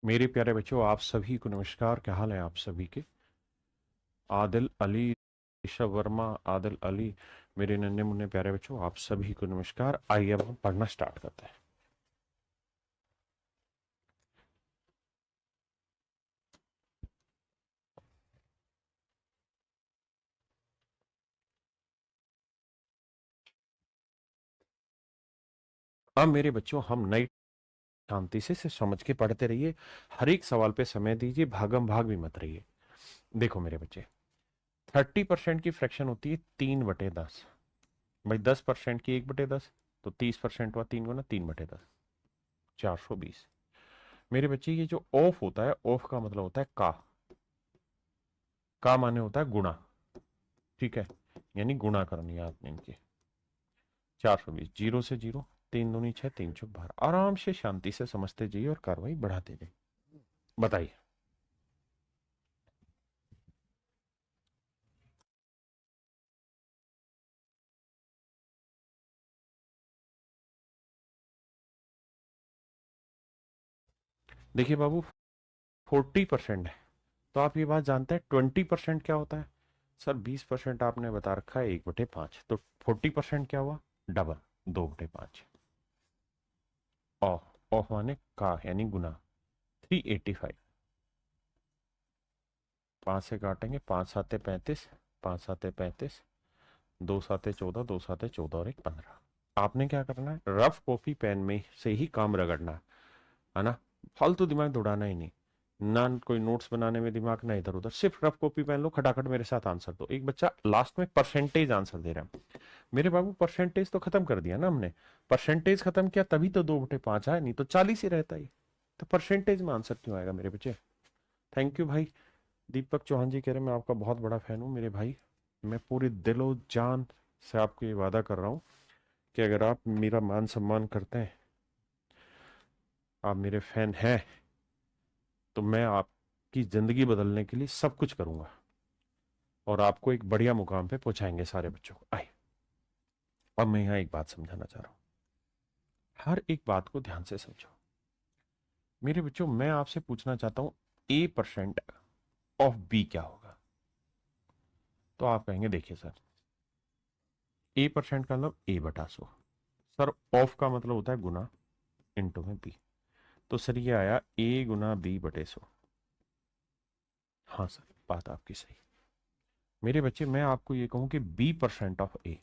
मेरे प्यारे बच्चों, आप सभी को नमस्कार। क्या हाल है आप सभी के? आदिल अली, ऋषभ वर्मा, आदिल अली, मेरे नन्हे मुन्ने प्यारे बच्चों, आप सभी को नमस्कार। आइए अब हम पढ़ना स्टार्ट करते हैं। अब मेरे बच्चों, हम नई शांति से समझ के पढ़ते रहिए। हर एक सवाल पे समय दीजिए, भागम भाग भी मत रहिए। देखो मेरे बच्चे, 30% की फ्रैक्शन होती है 3/10। भाई 10% की 1/10, तो 30% हुआ 3 गुना 3/10, 420। मेरे बच्चे, ये जो ऑफ होता है, ऑफ का मतलब होता है का माने होता है गुणा। ठीक है, यानी गुणा करनी है आपने इनके। 420, जीरो से जीरो, 3 दूनी 6, 3 चौक 12। आराम से शांति से समझते जाइए और कार्रवाई बढ़ाते जाइए। बताइए। देखिए बाबू, 40% है, तो आप ये बात जानते हैं 20% क्या होता है? सर 20% आपने बता रखा है 1/5, तो 40% क्या हुआ? डबल, 2/5। ऑफ, ऑफ माने का यानी गुना, 385। 5 से काटेंगे, 5 7 35, 5 7 35, 2 7 14, 2 7 14 और 1 15। आपने क्या करना है, रफ कॉपी पेन में से ही काम रगड़ना है ना? फालतू दिमाग दौड़ाना ही नहीं। ना कोई नोट्स बनाने में दिमाग, ना इधर उधर, सिर्फ रफ कॉपी पेन लो, खटाखट मेरे साथ आंसर दो। एक बच्चा लास्ट में परसेंटेज आंसर दे रहा है। मेरे बाबू, परसेंटेज तो खत्म कर दिया ना हमने। परसेंटेज खत्म किया तभी तो 2/5 आया, नहीं तो 40 ही रहता ही। तो परसेंटेज में आंसर क्यों आएगा मेरे बच्चे? थैंक यू भाई। दीपक चौहान जी कह रहे हैं, मैं आपका बहुत बड़ा फैन हूँ मेरे भाई। मैं पूरे दिलो जान से आपको ये वादा कर रहा हूँ कि अगर आप मेरा मान सम्मान करते हैं, आप मेरे फैन हैं, तो मैं आपकी जिंदगी बदलने के लिए सब कुछ करूंगा और आपको एक बढ़िया मुकाम पे पहुंचाएंगे सारे बच्चों को। आइए, अब मैं यहाँ एक बात समझाना चाह रहा हूँ। हर एक बात को ध्यान से समझो मेरे बच्चों। मैं आपसे पूछना चाहता हूँ, A% ऑफ B क्या होगा? तो आप कहेंगे, देखिए सर, A% का मतलब A/100। सर ऑफ का मतलब होता है गुना, इंटू में B। तो सर ये आया A×B/100। हाँ सर, बात आपकी सही। मेरे बच्चे, मैं आपको ये कहूं कि B% ऑफ A।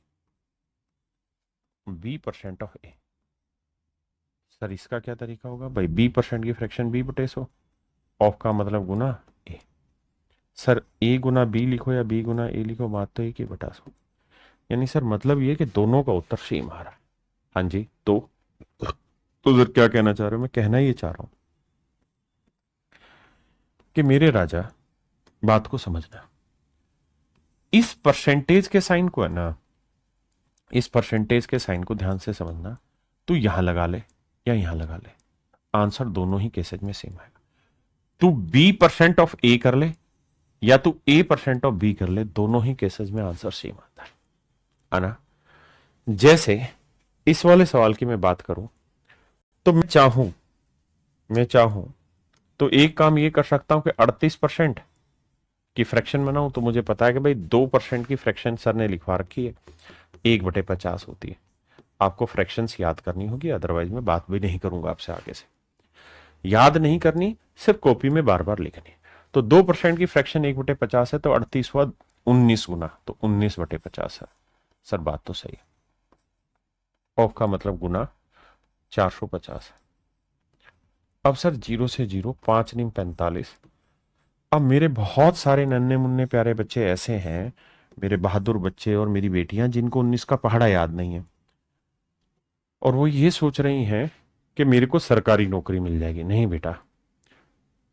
सर इसका क्या तरीका होगा भाई? B% की फ्रैक्शन B/100, ऑफ का मतलब गुना A। सर A×B लिखो या B×A लिखो, बात तो एक ही बटा 100। यानी सर मतलब ये कि दोनों का उत्तर सेम आ रहा है। हाँ जी, तो सर क्या कहना चाह रहे हो? मैं कहना ये चाह रहा हूं कि मेरे राजा, बात को समझना। इस परसेंटेज के साइन को है ना, इस परसेंटेज के साइन को ध्यान से समझना। तू यहां लगा ले या यहां लगा ले, आंसर दोनों ही केसेज में सेम आएगा। तू B% ऑफ A कर ले या तू A% ऑफ B कर ले, दोनों ही केसेस में आंसर सेम आता है ना? जैसे इस वाले सवाल की मैं बात करूं, तो मैं चाहूं तो एक काम ये कर सकता हूं कि 38% की फ्रैक्शन बनाऊं। तो मुझे पता है कि भाई 2% की फ्रैक्शन सर ने लिखवा रखी है, 1/50 होती है। आपको फ्रैक्शंस याद करनी होगी, अदरवाइज मैं बात भी नहीं करूंगा आपसे आगे से। याद नहीं करनी, सिर्फ कॉपी में बार बार लिखनी। तो 2% की फ्रैक्शन 1/50 है, तो 38 हुआ 19 गुना, तो 19/50 है। सर बात तो सही है। ऑफ का मतलब गुना, 450 है। अब सर जीरो से जीरो, 5×9 = 45। अब मेरे बहुत सारे नन्हे मुन्ने प्यारे बच्चे ऐसे हैं, मेरे बहादुर बच्चे और मेरी बेटियां, जिनको 19 का पहाड़ा याद नहीं है, और वो ये सोच रही हैं कि मेरे को सरकारी नौकरी मिल जाएगी। नहीं बेटा,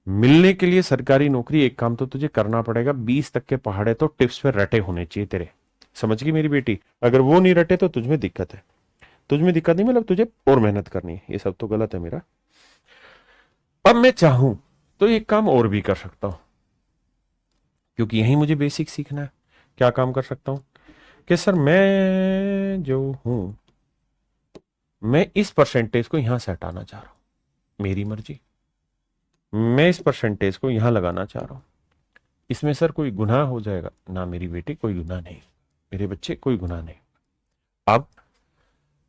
मिलने के लिए सरकारी नौकरी एक काम तो तुझे करना पड़ेगा, 20 तक के पहाड़े तो टिप्स पे रटे होने चाहिए तेरे। समझ गई मेरी बेटी? अगर वो नहीं रटे तो तुझमें दिक्कत है। तुझमें दिक्कत नहीं मतलब तुझे और मेहनत करनी है, ये सब तो गलत है मेरा। अब मैं चाहूं तो एक काम और भी कर सकता हूं, क्योंकि यही मुझे बेसिक सीखना है। क्या काम कर सकता हूं कि सर मैं जो हूं, मैं इस परसेंटेज को यहां से हटाना चाह रहा हूं। मेरी मर्जी। मैं इस परसेंटेज को यहां लगाना चाह रहा हूं। इसमें सर कोई गुनाह हो जाएगा ना? मेरी बेटी, कोई गुनाह नहीं। मेरे बच्चे, कोई गुनाह नहीं। अब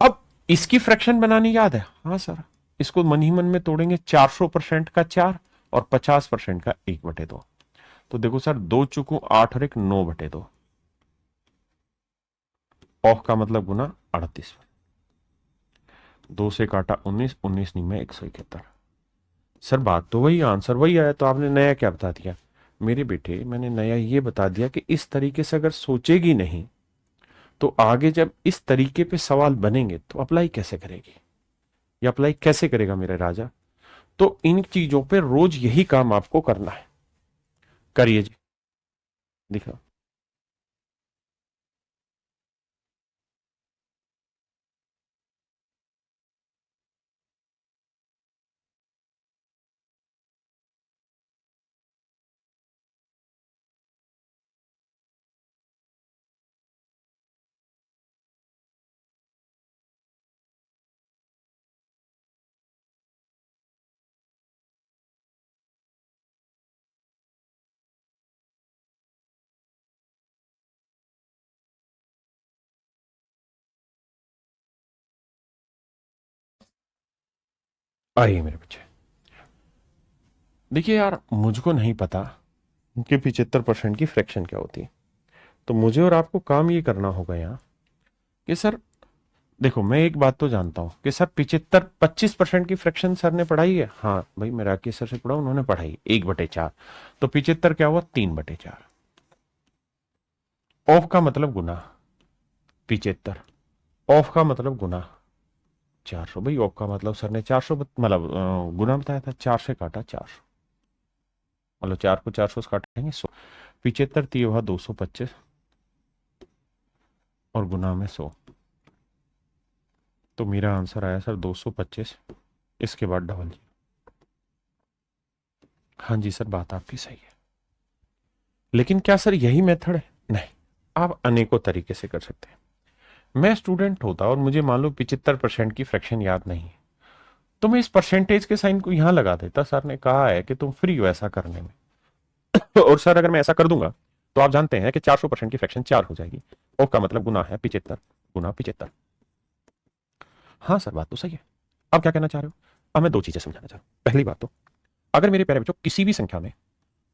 अब इसकी फ्रैक्शन बनानी याद है? हाँ सर। इसको मन ही मन में तोड़ेंगे। 400% का 4 और 50% का 1/2। तो देखो सर, 2 चुकू 8 और 1 9/2। ऑफ का मतलब गुना 38। 2 से काटा 19, 19 नहीं में 171। सर बात तो वही, आंसर वही आया। तो आपने नया क्या बता दिया? मेरे बेटे, मैंने नया ये बता दिया कि इस तरीके से अगर सोचेगी नहीं तो आगे जब इस तरीके पे सवाल बनेंगे तो अप्लाई कैसे करेगी? या अप्लाई कैसे करेगा मेरे राजा? तो इन चीजों पे रोज यही काम आपको करना है। करिए जी, दिखाओ। आइए मेरे बच्चे। देखिए यार, मुझको नहीं पता कि 75% की फ्रैक्शन क्या होती है। तो मुझे और आपको काम ये करना होगा यहाँ कि सर देखो, मैं एक बात तो जानता हूं कि सर 25% की फ्रैक्शन सर ने पढ़ाई है। हाँ भाई, मैं राकेश सर से पढ़ा, उन्होंने पढ़ाई 1/4। तो 75 क्या हुआ? 3/4। ऑफ का मतलब गुना। 75 ऑफ का मतलब गुना 400। भाई ऑफ का मतलब सर ने 400 मतलब गुना बताया था। 4 से काटा 400, मतलब 4 को 400 से काटेंगे 100। 75 3 हुआ 225 और गुना में 100। तो मेरा आंसर आया सर 225। इसके बाद डबल जी। हाँ जी सर, बात आपकी सही है। लेकिन क्या सर यही मेथड है? नहीं, आप अनेकों तरीके से कर सकते हैं। मैं स्टूडेंट होता और मुझे मान लो 75% की फ्रैक्शन याद नहीं है, तो मैं इस परसेंटेज के साइन को यहां लगा देता। सर ने कहा है कि तुम फ्री हो ऐसा करने में। और सर अगर मैं ऐसा कर दूंगा तो आप जानते हैं कि 400% की फ्रैक्शन 4 हो जाएगी। ओ का मतलब गुना है 75 गुना 75। हाँ सर, बात तो सही है। अब क्या कहना चाह रहे हो? अब मैं दो चीजें समझाना चाह रहा हूं। पहली बात तो, अगर मेरे प्यारे बच्चों किसी भी संख्या में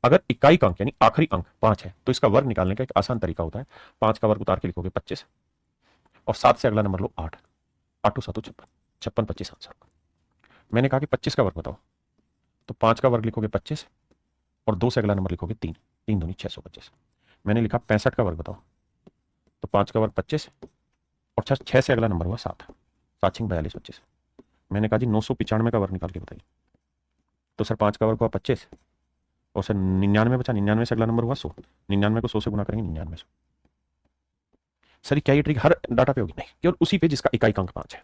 अगर इकाई का अंक यानी आखिरी अंक 5 है तो इसका वर्ग निकालने का एक आसान तरीका होता है। 5 का वर्ग उतार के लिखोगे 25 और 7 से अगला नंबर लो 8। 8 7 56, 56 25 आंसर। मैंने कहा कि 25 का वर्ग बताओ, तो 5 का वर्ग लिखोगे 25 और 2 से अगला नंबर लिखोगे 3। 3 दूनी 625। मैंने लिखा 65 का वर्ग बताओ, तो 5 का वर्ग 25 और 6 से अगला नंबर हुआ 7। 7 6 42 25। मैंने कहा जी 995 का वर्ग निकाल के बताइए, तो सर 5 का वर्ग हुआ 25 और सर 99 बचा। 99 से अगला नंबर हुआ 100। 99 को 100 से गुना करेंगे 99 100। सर क्या ये ट्रिक हर डाटा पे होगी? नहीं, केवल उसी पे जिसका इकाई का अंक 5 है।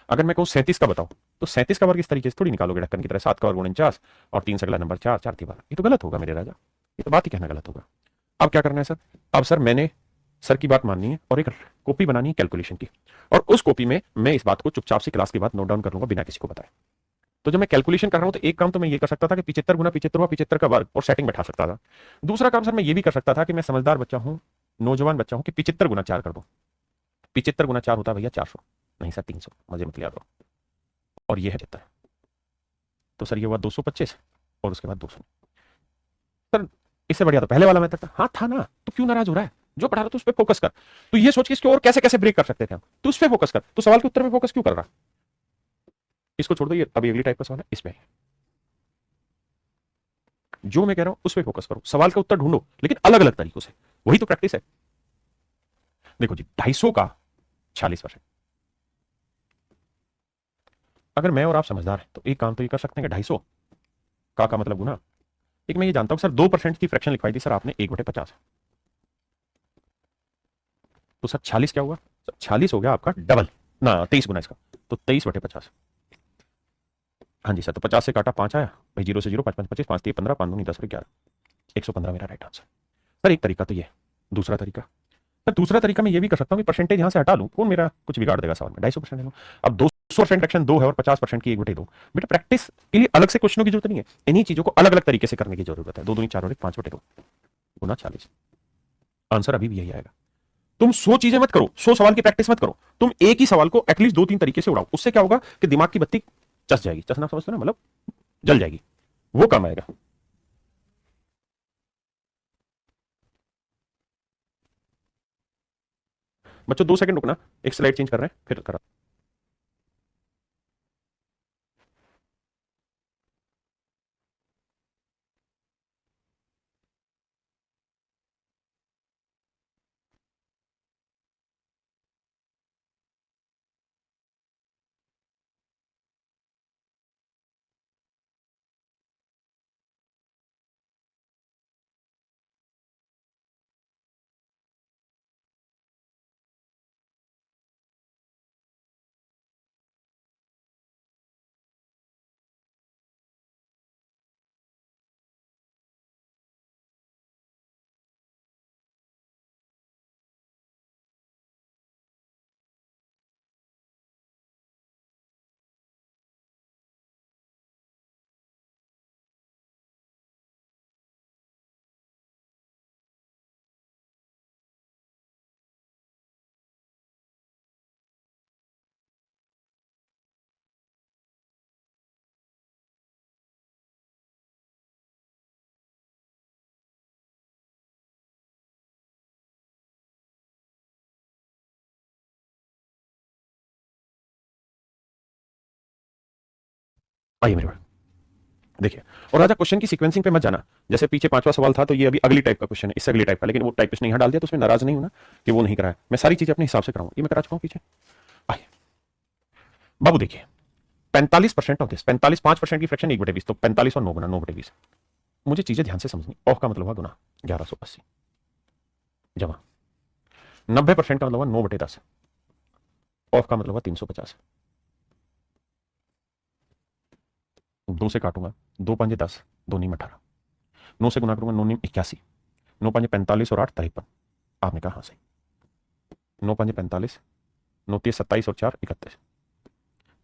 अगर मैं कहूँ 37 का बताओ, तो 37 का वर्ग इस तरीके से थोड़ी निकालोगे ढक्कन की तरह। 7 का वर्ग 49 और 3 से अगला नंबर 4, 4 12। ये तो गलत होगा मेरे राजा, ये तो बात ही कहना गलत होगा। अब क्या करना है सर? अब सर मैंने सर की बात माननी है और एक कॉपी बनानी है कैलकुलेशन की, और उस कॉपी में मैं इस बात को चुपचाप से क्लास के बाद नोट डाउन कर लूंगा बिना किसी को बताए। तो जब मैं कैलकुलेशन कर रहा हूं तो एक काम तो मैं ये कर सकता था कि 75 गुना 75 हुआ 75 का वर्ग और सेटिंग बैठा सकता था। दूसरा काम सर मैं ये भी कर सकता था कि मैं समझदार बच्चा हूं, नौजवान बच्चा हूं, कि 75 गुना 4 कर दो। 75 गुना 4 होता है भैया 400। नहीं सर 300, मजे मत लिया करो। और ये है 75। तो सर ये हुआ 225 और उसके बाद 200। सर इससे बढ़िया तो पहले वाला मेथड था। हाँ था ना, तो क्यों नाराज हो रहा है? जो पढ़ा रहा था उस पर फोकस कर। तो ये सोच के इसके और कैसे कैसे ब्रेक कर सकते थे हम, तो उस पर फोकस कर। तो सवाल के उत्तर में फोकस क्यों कर रहा? इसको छोड़ दो, ये अभी अगली टाइप का सवाल है, इसमें जो मैं कह रहा हूं उस पर फोकस करो। सवाल का उत्तर ढूंढो लेकिन अलग अलग तरीकों से। वही तो प्रैक्टिस है। देखो जी, 250 का 46%। अगर मैं और आप समझदार हैं तो एक काम तो ये कर सकते हैं कि 250 का मतलब गुना। एक मैं ये जानता हूं सर 2% की फ्रैक्शन लिखवाई थी सर आपने 1/50। तो सर 46 क्या हुआ? 46 हो गया आपका डबल ना 23 गुना इसका, तो 23/50। हाँ जी सर, तो 50 से काटा 5 आया भाई, 0 से 0 5 5 25 5 3 15 5 2 10 11 115 मेरा राइट आंसर। सर एक तरीका तो ये, दूसरा तरीका तो दूसरा तरीका मैं ये भी कर सकता हूँ कि परसेंटेज यहां से हटा लूं, कौन मेरा कुछ बिगाड़ देगा सवाल में, 250% ले लूं। अब 200% फ्रैक्शन 2 है और 50% की 1/2। बेटा प्रैक्टिस के लिए अलग से क्वेश्चनों की जरूरत नहीं है, इन्हीं चीजों को अलग अलग तरीके से करने की जरूरत है। 2 दूनी 4 और 1 5/2 गुना 40। आंसर अभी भी यही आएगा। तुम 100 चीजें मत करो, 100 सवाल की प्रैक्टिस मत करो, तुम एक ही सवाल को एटलीस्ट 2-3 तरीके से उड़ाओ। उससे क्या होगा कि दिमाग की बत्ती चस जाएगी, चसना समझते हो ना, मतलब जल जाएगी, वो काम आएगा। बच्चों 2 सेकंड रुकना, एक स्लाइड चेंज कर रहे हैं फिर करा। आइए मेरे पास देखिए। और राजा क्वेश्चन की सीक्वेंसिंग पे मत जाना, जैसे पीछे 5वां सवाल था तो ये अभी अगली टाइप का क्वेश्चन है, इससे अगली टाइप का, लेकिन वो टाइपिस्ट ने यहां डाल दिया तो उसमें नाराज नहीं होना कि वो नहीं कराया। मैं सारी चीजें अपने हिसाब से कराऊंगा, ये मैं करा चुका हूं पीछे। आइए बाबू देखिए, 45% ऑफ दिस, 45 5% की फ्रैक्शन 1/20, तो 45 और 9 गुना 9/20। मुझे चीजें ध्यान से समझनी। ऑफ का मतलब हुआ गुना 1180 जमा 90% का मतलब हुआ 9/10। ऑफ का मतलब हुआ 350। 2 से काटूंगा, 2 5 10, 2 नीम 18, 9 से गुना करूंगा, 9 नीम 81, 9 5 45 और 8 53। आपने कहा हाँ सही, 9 5 45, 9 3 27 और 4 31,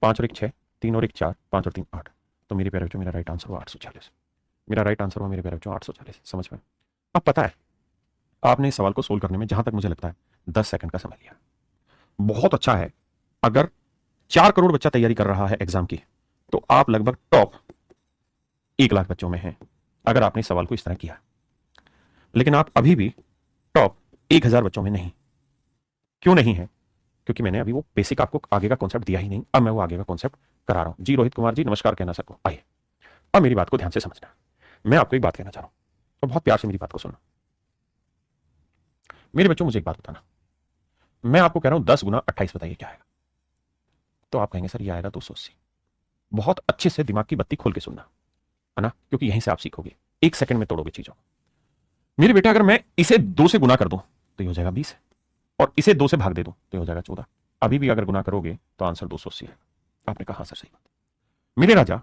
5 और 1 6, 3 और 1 4, 5 और 3 8। तो मेरे प्यारे बच्चों मेरा राइट आंसर हुआ 840। मेरा राइट आंसर हुआ मेरे प्यारे बच्चों 840। समझ में? अब पता है आपने इस सवाल को सोल्व करने में जहां तक मुझे लगता है 10 सेकंड का समय लिया। बहुत अच्छा है। अगर 4 करोड़ बच्चा तैयारी कर रहा है एग्जाम की, तो आप लगभग टॉप 1 लाख बच्चों में हैं अगर आपने इस सवाल को इस तरह किया। लेकिन आप अभी भी टॉप 1000 बच्चों में नहीं। क्यों नहीं है? क्योंकि मैंने अभी वो बेसिक आपको आगे का कॉन्सेप्ट दिया ही नहीं। अब मैं वो आगे का कॉन्सेप्ट करा रहा हूं। जी रोहित कुमार जी नमस्कार कहना सबको। आइए अब मेरी बात को ध्यान से समझना। मैं आपको एक बात कहना चाह रहा हूं, तो बहुत प्यार से मेरी बात को सुनना। मेरे बच्चों मुझे एक बात बताना, मैं आपको कह रहा हूं 10 गुना 28 बताइए क्या आएगा। तो आप कहेंगे सर ये आएगा 280। बहुत अच्छे से दिमाग की बत्ती खोल के सुनना है ना, क्योंकि यहीं से आप सीखोगे, 1 सेकंड में तोड़ोगे चीजों। मेरे बेटा अगर मैं इसे 2 से गुना कर दूं तो ये हो जाएगा 20, और इसे 2 से भाग दे दूं तो ये हो जाएगा 14। अभी भी अगर गुना करोगे तो आंसर 280 है। आपने कहा सर सही बात। मेरे राजा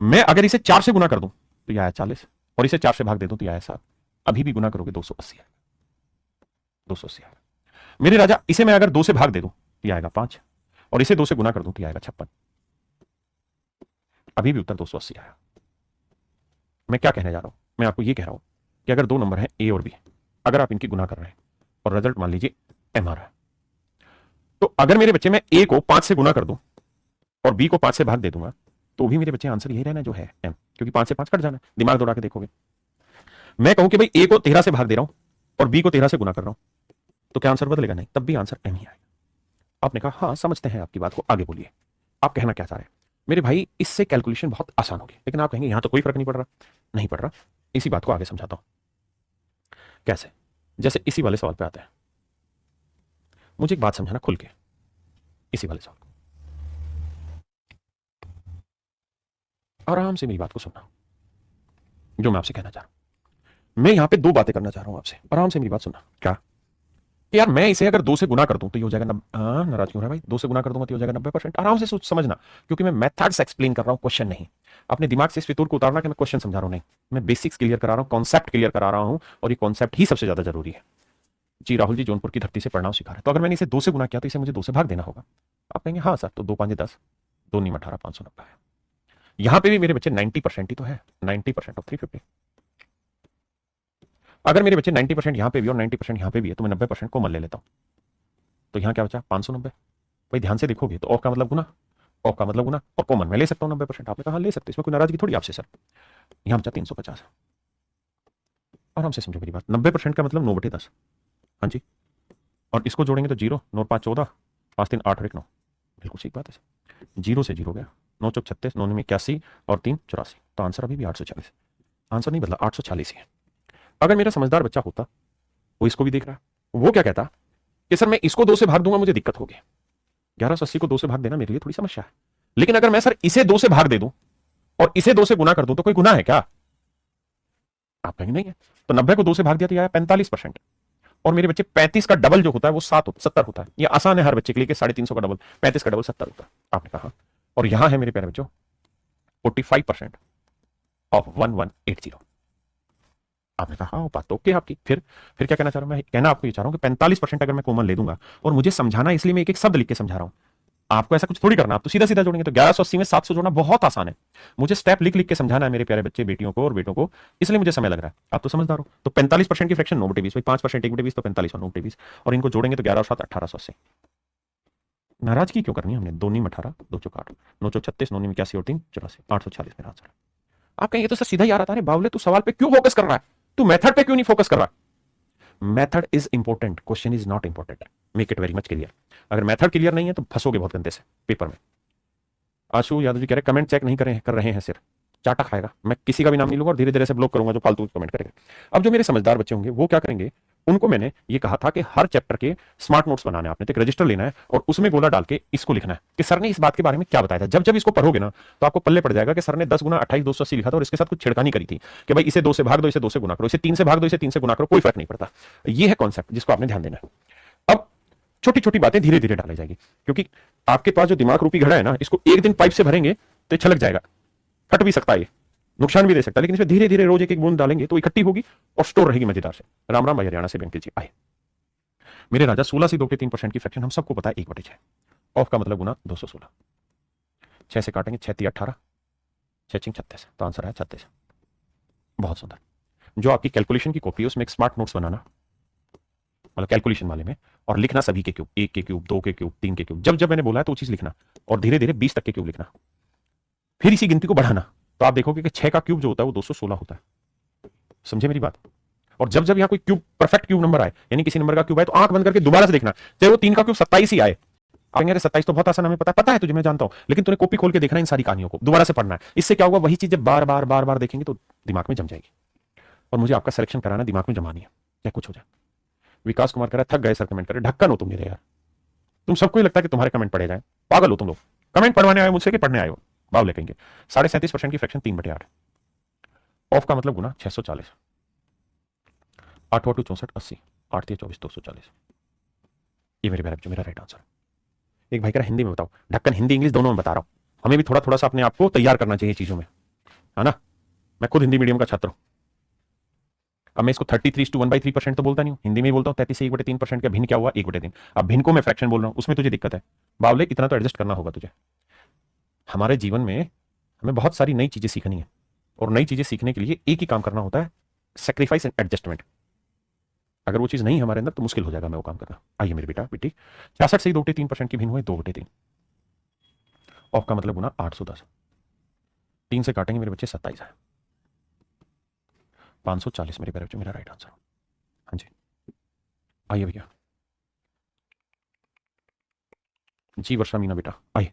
मैं अगर इसे 4 से गुना कर दूं तो यह आया 40, और इसे 4 से भाग दे दूं तो यह आया 7। अभी भी गुना करोगे 280 है, 280 है। मेरे राजा इसे मैं अगर 2 से भाग दे दूं तो यह आएगा 5, और इसे 2 से गुना कर दूं तो यह आएगा 56। अभी भी उत्तर 280 आया। मैं क्या कहने जा रहा हूं? मैं आपको यह कह रहा हूं कि अगर 2 नंबर हैं ए और बी, अगर आप इनकी गुना कर रहे हैं और रिजल्ट मान लीजिए एम आ रहा है, तो अगर मेरे बच्चे मैं ए को 5 से गुना कर दूं और बी को 5 से भाग दे दूंगा तो भी मेरे बच्चे आंसर यही रहना जो है एम, क्योंकि 5 से 5 कट जाना है। दिमाग दौड़ा के देखोगे। मैं कहूं कि भाई ए को 13 से भाग दे रहा हूं और बी को 13 से गुना कर रहा हूं, तो क्या आंसर बदलेगा? नहीं, तब भी आंसर एम ही आएगा। आपने कहा हाँ समझते हैं आपकी बात को, आगे बोलिए आप कहना क्या चाह रहे हैं। मेरे भाई इससे कैलकुलेशन बहुत आसान होगी, लेकिन आप कहेंगे यहां तो कोई फर्क नहीं पड़ रहा। नहीं पड़ रहा, इसी बात को आगे समझाता हूं। कैसे? जैसे इसी वाले सवाल पे आते हैं। मुझे एक बात समझाना खुल के, इसी वाले सवाल को आराम से मेरी बात को सुनना, जो मैं आपसे कहना चाह रहा हूं। मैं यहां पे 2 बातें करना चाह रहा हूं आपसे, आराम से मेरी बात सुनना। क्या कि यार मैं इसे अगर 2 से गुना कर दूं तो ये हो जाएगा नाराज क्यों है भाई? 2 से गुना कर दूंगा तो ये हो जाएगा 90%। आराम से सोच समझना, क्योंकि मैं मेथड्स एक्सप्लेन कर रहा हूं, क्वेश्चन नहीं। अपने दिमाग से इस फितूर को उतारना कि मैं क्वेश्चन समझा रहा हूं, नहीं, मैं बेसिक्स क्लियर करा रहा हूं, कॉन्सेप्ट क्लियर करा रहा हूं, और ये कॉन्सेप्ट ही सबसे ज्यादा जरूरी है। जी राहुल जी जौनपुर की धरती से पढ़ना सिखा रहे हैं। तो अगर मैंने इसे 2 से गुना किया तो इसे मुझे 2 से भाग देना होगा। आप कहेंगे हाँ सर, तो 2 5 10, 2 नीम 18, 590 है। यहां पे भी मेरे बच्चे 90% ही तो है, 90% ऑफ 350। अगर मेरे बच्चे 90% यहां पे भी और 90% यहां पे भी है तो मैं 90% कॉमन ले लेता हूं। तो यहां क्या बचा 590। भाई ध्यान से देखोगे तो ऑफ का मतलब गुना, ऑफ का मतलब गुना, और कॉमन मैं ले सकता हूं 90%। आपने कहा ले सकते, इसमें कोई नाराजगी थोड़ी आपसे सर। यहां बचा 350। आराम से समझो मेरी बात, 90% का मतलब 9/10। हाँ जी, और इसको जोड़ेंगे तो 0, 9 5 14, 5 3 8 और 1 9। बिल्कुल सही बात है, 0 से 0 गया, 9 चौक 36, 9 में 81 और 3 84। तो आंसर अभी भी 840। आंसर नहीं बदला, 840 ही है। अगर मेरा समझदार बच्चा होता, वो इसको भी देख रहा है, वो क्या कहता कि सर मैं इसको 2 से भाग दूंगा मुझे दिक्कत होगी। 1180 को 2 से भाग देना मेरे लिए थोड़ी समस्या है। लेकिन अगर मैं सर इसे 2 से भाग दे दूं और इसे 2 से गुना कर दूं तो कोई गुना है क्या? आप कहेंगे नहीं है। तो 90 को 2 से भाग दिया तो आया 45%। और मेरे बच्चे 35 का डबल जो होता है वो 70 होता है। ये आसान है हर बच्चे के लिए कि 350 का डबल 35 का डबल 70 होता है। आपने कहा, और यहां है मेरे प्यारे बच्चों 45% ऑफ 1180। आपने कहा हाँ बात तो ओके आपकी। फिर क्या कहना चाह रहा हूं मैं? कहना आपको ये चाह रहा हूं कि 45% अगर मैं कॉमन ले दूंगा, और मुझे समझाना इसलिए मैं एक एक शब्द लिख के समझा रहा हूं, आपको ऐसा कुछ थोड़ी करना, आप तो सीधा सीधा जोड़ेंगे। तो 1180 में 700 जोड़ना बहुत आसान है। मुझे स्टेप लिख लिख के समझाना है मेरे प्यारे बच्चे, बेटियों को और बेटों को, इसलिए मुझे समय लग रहा है। आप तो समझदार हो। तो 45% की फ्रैक्शन 9/20, भाई 5% 1/20 तो 45 और 9/20, और इनको जोड़ेंगे तो 11 और 7 1880। नाराजगी क्यों करनी हमने? 2 नीम 18, 2 चौक 8, 9 चौक 36, 9 नीम 81 और 3 84, 840 मेरा आंसर है। आप कहेंगे तो सर सीधा ही आ रहा था। अरे बावले तू सवाल पे क्यों फोकस कर रहा है? तू मेथड पे क्यों नहीं फोकस कर रहा है? Method is important, question is not important. Make it very much clear. अगर मेथड क्लियर नहीं है तो फंसोगे बहुत गंदे से पेपर में। आशु यादव जी कह रहे कमेंट चेक नहीं कर रहे हैं सिर्फ चाटा खाएगा। मैं किसी का भी नाम नहीं लूंगा और धीरे धीरे से ब्लॉक करूंगा जो फालतू कमेंट करेंगे। अब जो मेरे समझदार बच्चे होंगे वो क्या करेंगे, उनको मैंने ये कहा था कि हर चैप्टर के स्मार्ट नोट्स बनाने, आपने तो एक रजिस्टर लेना है और उसमें गोला डाल के इसको लिखना है कि सर ने इस बात के बारे में क्या बताया था। जब जब इसको पढ़ोगे ना तो आपको पल्ले पड़ जाएगा कि सर ने 10 गुना 28 280 लिखा था और इसके साथ कुछ छिड़कानी करी थी कि भाई इसे 2 से भाग दो, इसे 2 से गुना करो, इसे 3 से भाग दो, इसे 3 से गुना करो, कोई फर्क नहीं पड़ता। ये है कॉन्सेप्ट जिसको आपने ध्यान देना है। अब छोटी छोटी बातें धीरे धीरे डाली जाएगी, क्योंकि आपके पास जो दिमाग रूपी घड़ा है ना, इसको एक दिन पाइप से भरेंगे तो छलक जाएगा, फट भी सकता है, नुकसान भी दे सकता है। लेकिन इसमें धीरे धीरे रोज एक एक बूंद डालेंगे तो इकट्ठी होगी और स्टोर रहेगी मजेदार से। राम राम भाई, हरियाणा से बेंकिल जी आए। मेरे राजा 16 से 2 के 3% की फ्रैक्शन हम सबको पता है 1/6। ऑफ का मतलब गुना 216। 6 से काटेंगे 6 3 18, 6 6 36, तो आंसर है 36। बहुत सुंदर। जो आपकी कैलकुलेशन की कॉपी है उसमें एक स्मार्ट नोट्स बनाना, मतलब कैलकुलेशन वाले में, और लिखना सभी के क्यूब, 1 के क्यूब, 2 के क्यूब, 3 के क्यूब। जब जब मैंने बोला है तो वो चीज लिखना, और धीरे धीरे 20 तक के क्यूब लिखना, फिर इसी गिनती को बढ़ाना। तो आप देखोगे कि 6 का क्यूब जो होता है वो 216 होता है। समझे मेरी बात? और जब जब यहाँ कोई क्यूब, परफेक्ट क्यूब नंबर आए, यानी किसी नंबर का क्यूब आए, तो आंख बंद करके दोबारा से देखना, चाहे वो 3 का क्यूब 27 ही आए। आप 27 तो बहुत आसान, हमें पता है तुझे, मैं जानता हूं, लेकिन तूने कॉपी खोल के देखना, इन सारी कहानियों को दोबारा से पढ़ना है। इससे क्या होगा, वही चीजें बार बार बार बार देखेंगे तो दिमाग में जम जाएगी। और मुझे आपका सिलेक्शन कराना, दिमाग में जमानी है, चाहे कुछ हो जाए। विकास कुमार कह रहा है थक गए सर कमेंट करे। ढक्कन हो तुम मेरे यार, तुम सबको ही लगता है कि तुम्हारे कमेंट पढ़े जाए। पागल हो तुम लोग। कमेंट पढ़वाने आए मुझसे कि पढ़ने आए हो? बावले कहेंगे। 37.5% की फ्रैक्शन 3/8। ऑफ का मतलब गुना 640। 8 8 64 80, 8 3 24 240। ये मेरे प्यारे बच्चों मेरा राइट आंसर। एक भाई कह रहा हिंदी में बताओ। ढक्कन हिंदी इंग्लिश दोनों में बता रहा हूं। हमें भी थोड़ा थोड़ा सा अपने आप को तैयार करना चाहिए चीजों में, है ना। मैं खुद हिंदी मीडियम का छात्र हूं। अब मैं इसको 33:1/3% तो बोलता नहीं हूं, हिंदी में ही बोलता हूं। 33 से 1/3% का भिन्न क्या हुआ? 1/3। अब भिन्न को मैं फ्रैक्शन बोल रहा हूं, उसमें तुझे दिक्कत है बावले, इतना तो एडजस्ट करना होगा तुझे। हमारे जीवन में हमें बहुत सारी नई चीजें सीखनी है, और नई चीजें सीखने के लिए एक ही काम करना होता है, सेक्रीफाइस एंड एडजस्टमेंट। अगर वो चीज नहीं हमारे अंदर तो मुश्किल हो जाएगा मैं वो काम करना। आइए मेरे बेटा बेटी, 66 से 2/3% की भिन्न हुए 2/3। ऑफ का मतलब गुना 810। 3 से काटेंगे मेरे बच्चे 27 है, 540 मेरे बच्चे मेरा राइट आंसर। हाँ जी आइए भैया जी, वर्षा मीना बेटा आइए।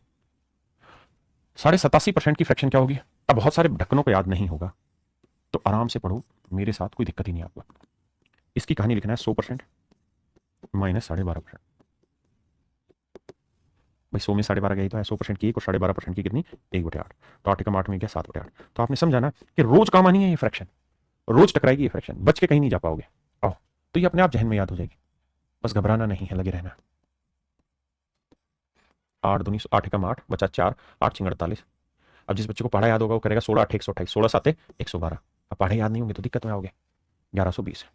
87.5% की फ्रैक्शन क्या होगी? अब बहुत सारे ढक्कनों को याद नहीं होगा तो आराम से पढ़ो मेरे साथ, कोई दिक्कत ही नहीं आपको। इसकी कहानी लिखना है 100% माइनस 12.5%। भाई 100 में 12.5 गई तो है 100% की 1 और 12.5% की कितनी? 1/8। तो 8 एकम 8 में गया 7/8। तो आपने समझा ना कि रोज काम आनी है ये फ्रैक्शन, रोज टकराएगी ये फ्रैक्शन, बच के कहीं नहीं जा पाओगे। आओ, तो ये अपने आप जहन में याद हो जाएगी, बस घबराना नहीं है, लगे रहना। 8 दूनी 8 एकम 8 बचा 4, 8 छिंग 48। अब जिस बच्चे को पढ़ा याद होगा वो करेगा 16 8 128, 16 7 112। अब पढ़े याद नहीं होंगे तो दिक्कत में आओगे। 1120।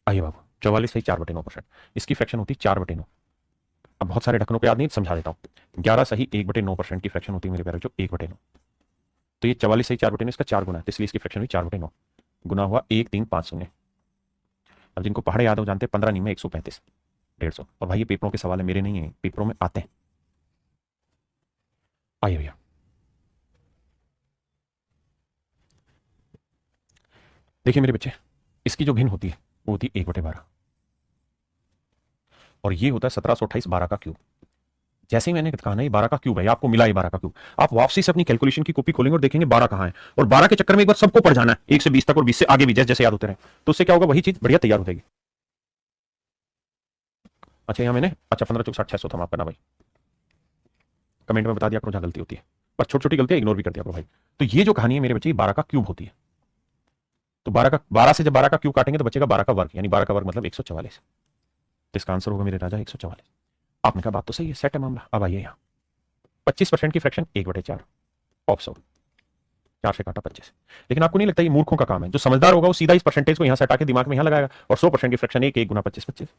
आइए बाबू 44 सही 4/9%। इसकी फ्रैक्शन होती है 4/9। अब बहुत सारे ढक्कनों को याद नहीं, समझा देता हूँ। 11 सही 1/9% की फ्रैक्शन होती है मेरे प्यारे बच्चों, 1/9। तो ये 44 सही 4/9, इसका 4 गुना है, तो इसलिए इसकी फ्रैक्शन हुई 4/9 गुना हुआ 1,350। अब जिनको पहाड़े याद हो जानते हैं, 15 नहीं में 135, 150। और भाई ये पेपरों के सवाल है, मेरे नहीं है, पेपरों में आते हैं। आइए भैया, देखिए मेरे बच्चे, इसकी जो भिन्न होती है वो होती है 1/12, और ये होता है 1728 12 का क्यूब। जैसे ही मैंने कहा ना ये 12 का क्यूब है, आपको मिला ये 12 का क्यूब, आप वापसी से अपनी कैलकुलेशन की कॉपी खोलेंगे और देखेंगे 12 कहां है, और 12 के चक्कर में एक बार सबको पढ़ जाना है 1 से 20 तक, और 20 से आगे भी जैसे जैसे याद होते रहे, तो उससे क्या होगा, वही चीज बढ़िया तैयार हो जाएगी। अच्छा यहाँ मैंने, अच्छा 15 चौक 60 600 था, माफ करना भाई, कमेंट में बता दिया करो जहां गलती होती है, पर छोटी छोटी गलतियां इग्नोर भी कर दिया करो भाई। तो ये जो कहानी है मेरे बच्चे, 12 का क्यूब होती है। तो 12 से जब 12 का क्यूब काटेंगे तो बचेगा 12 का वर्ग, यानी 12 का वर्ग मतलब 144। तो इसका आंसर होगा मेरे राजा 144। आपने कहा बात तो सही है, सेट है मामला। अब आइए यहाँ 25% की फ्रैक्शन 1/4 ऑफ 4 से काटा 25। लेकिन आपको नहीं लगता ये मूर्खों का काम है? जो समझदार होगा वो सीधा इस परसेंटेज को यहां से हटा के दिमाग में यहां लगाएगा, और 100% की फ्रैक्शन 1 1 गुना 25 25।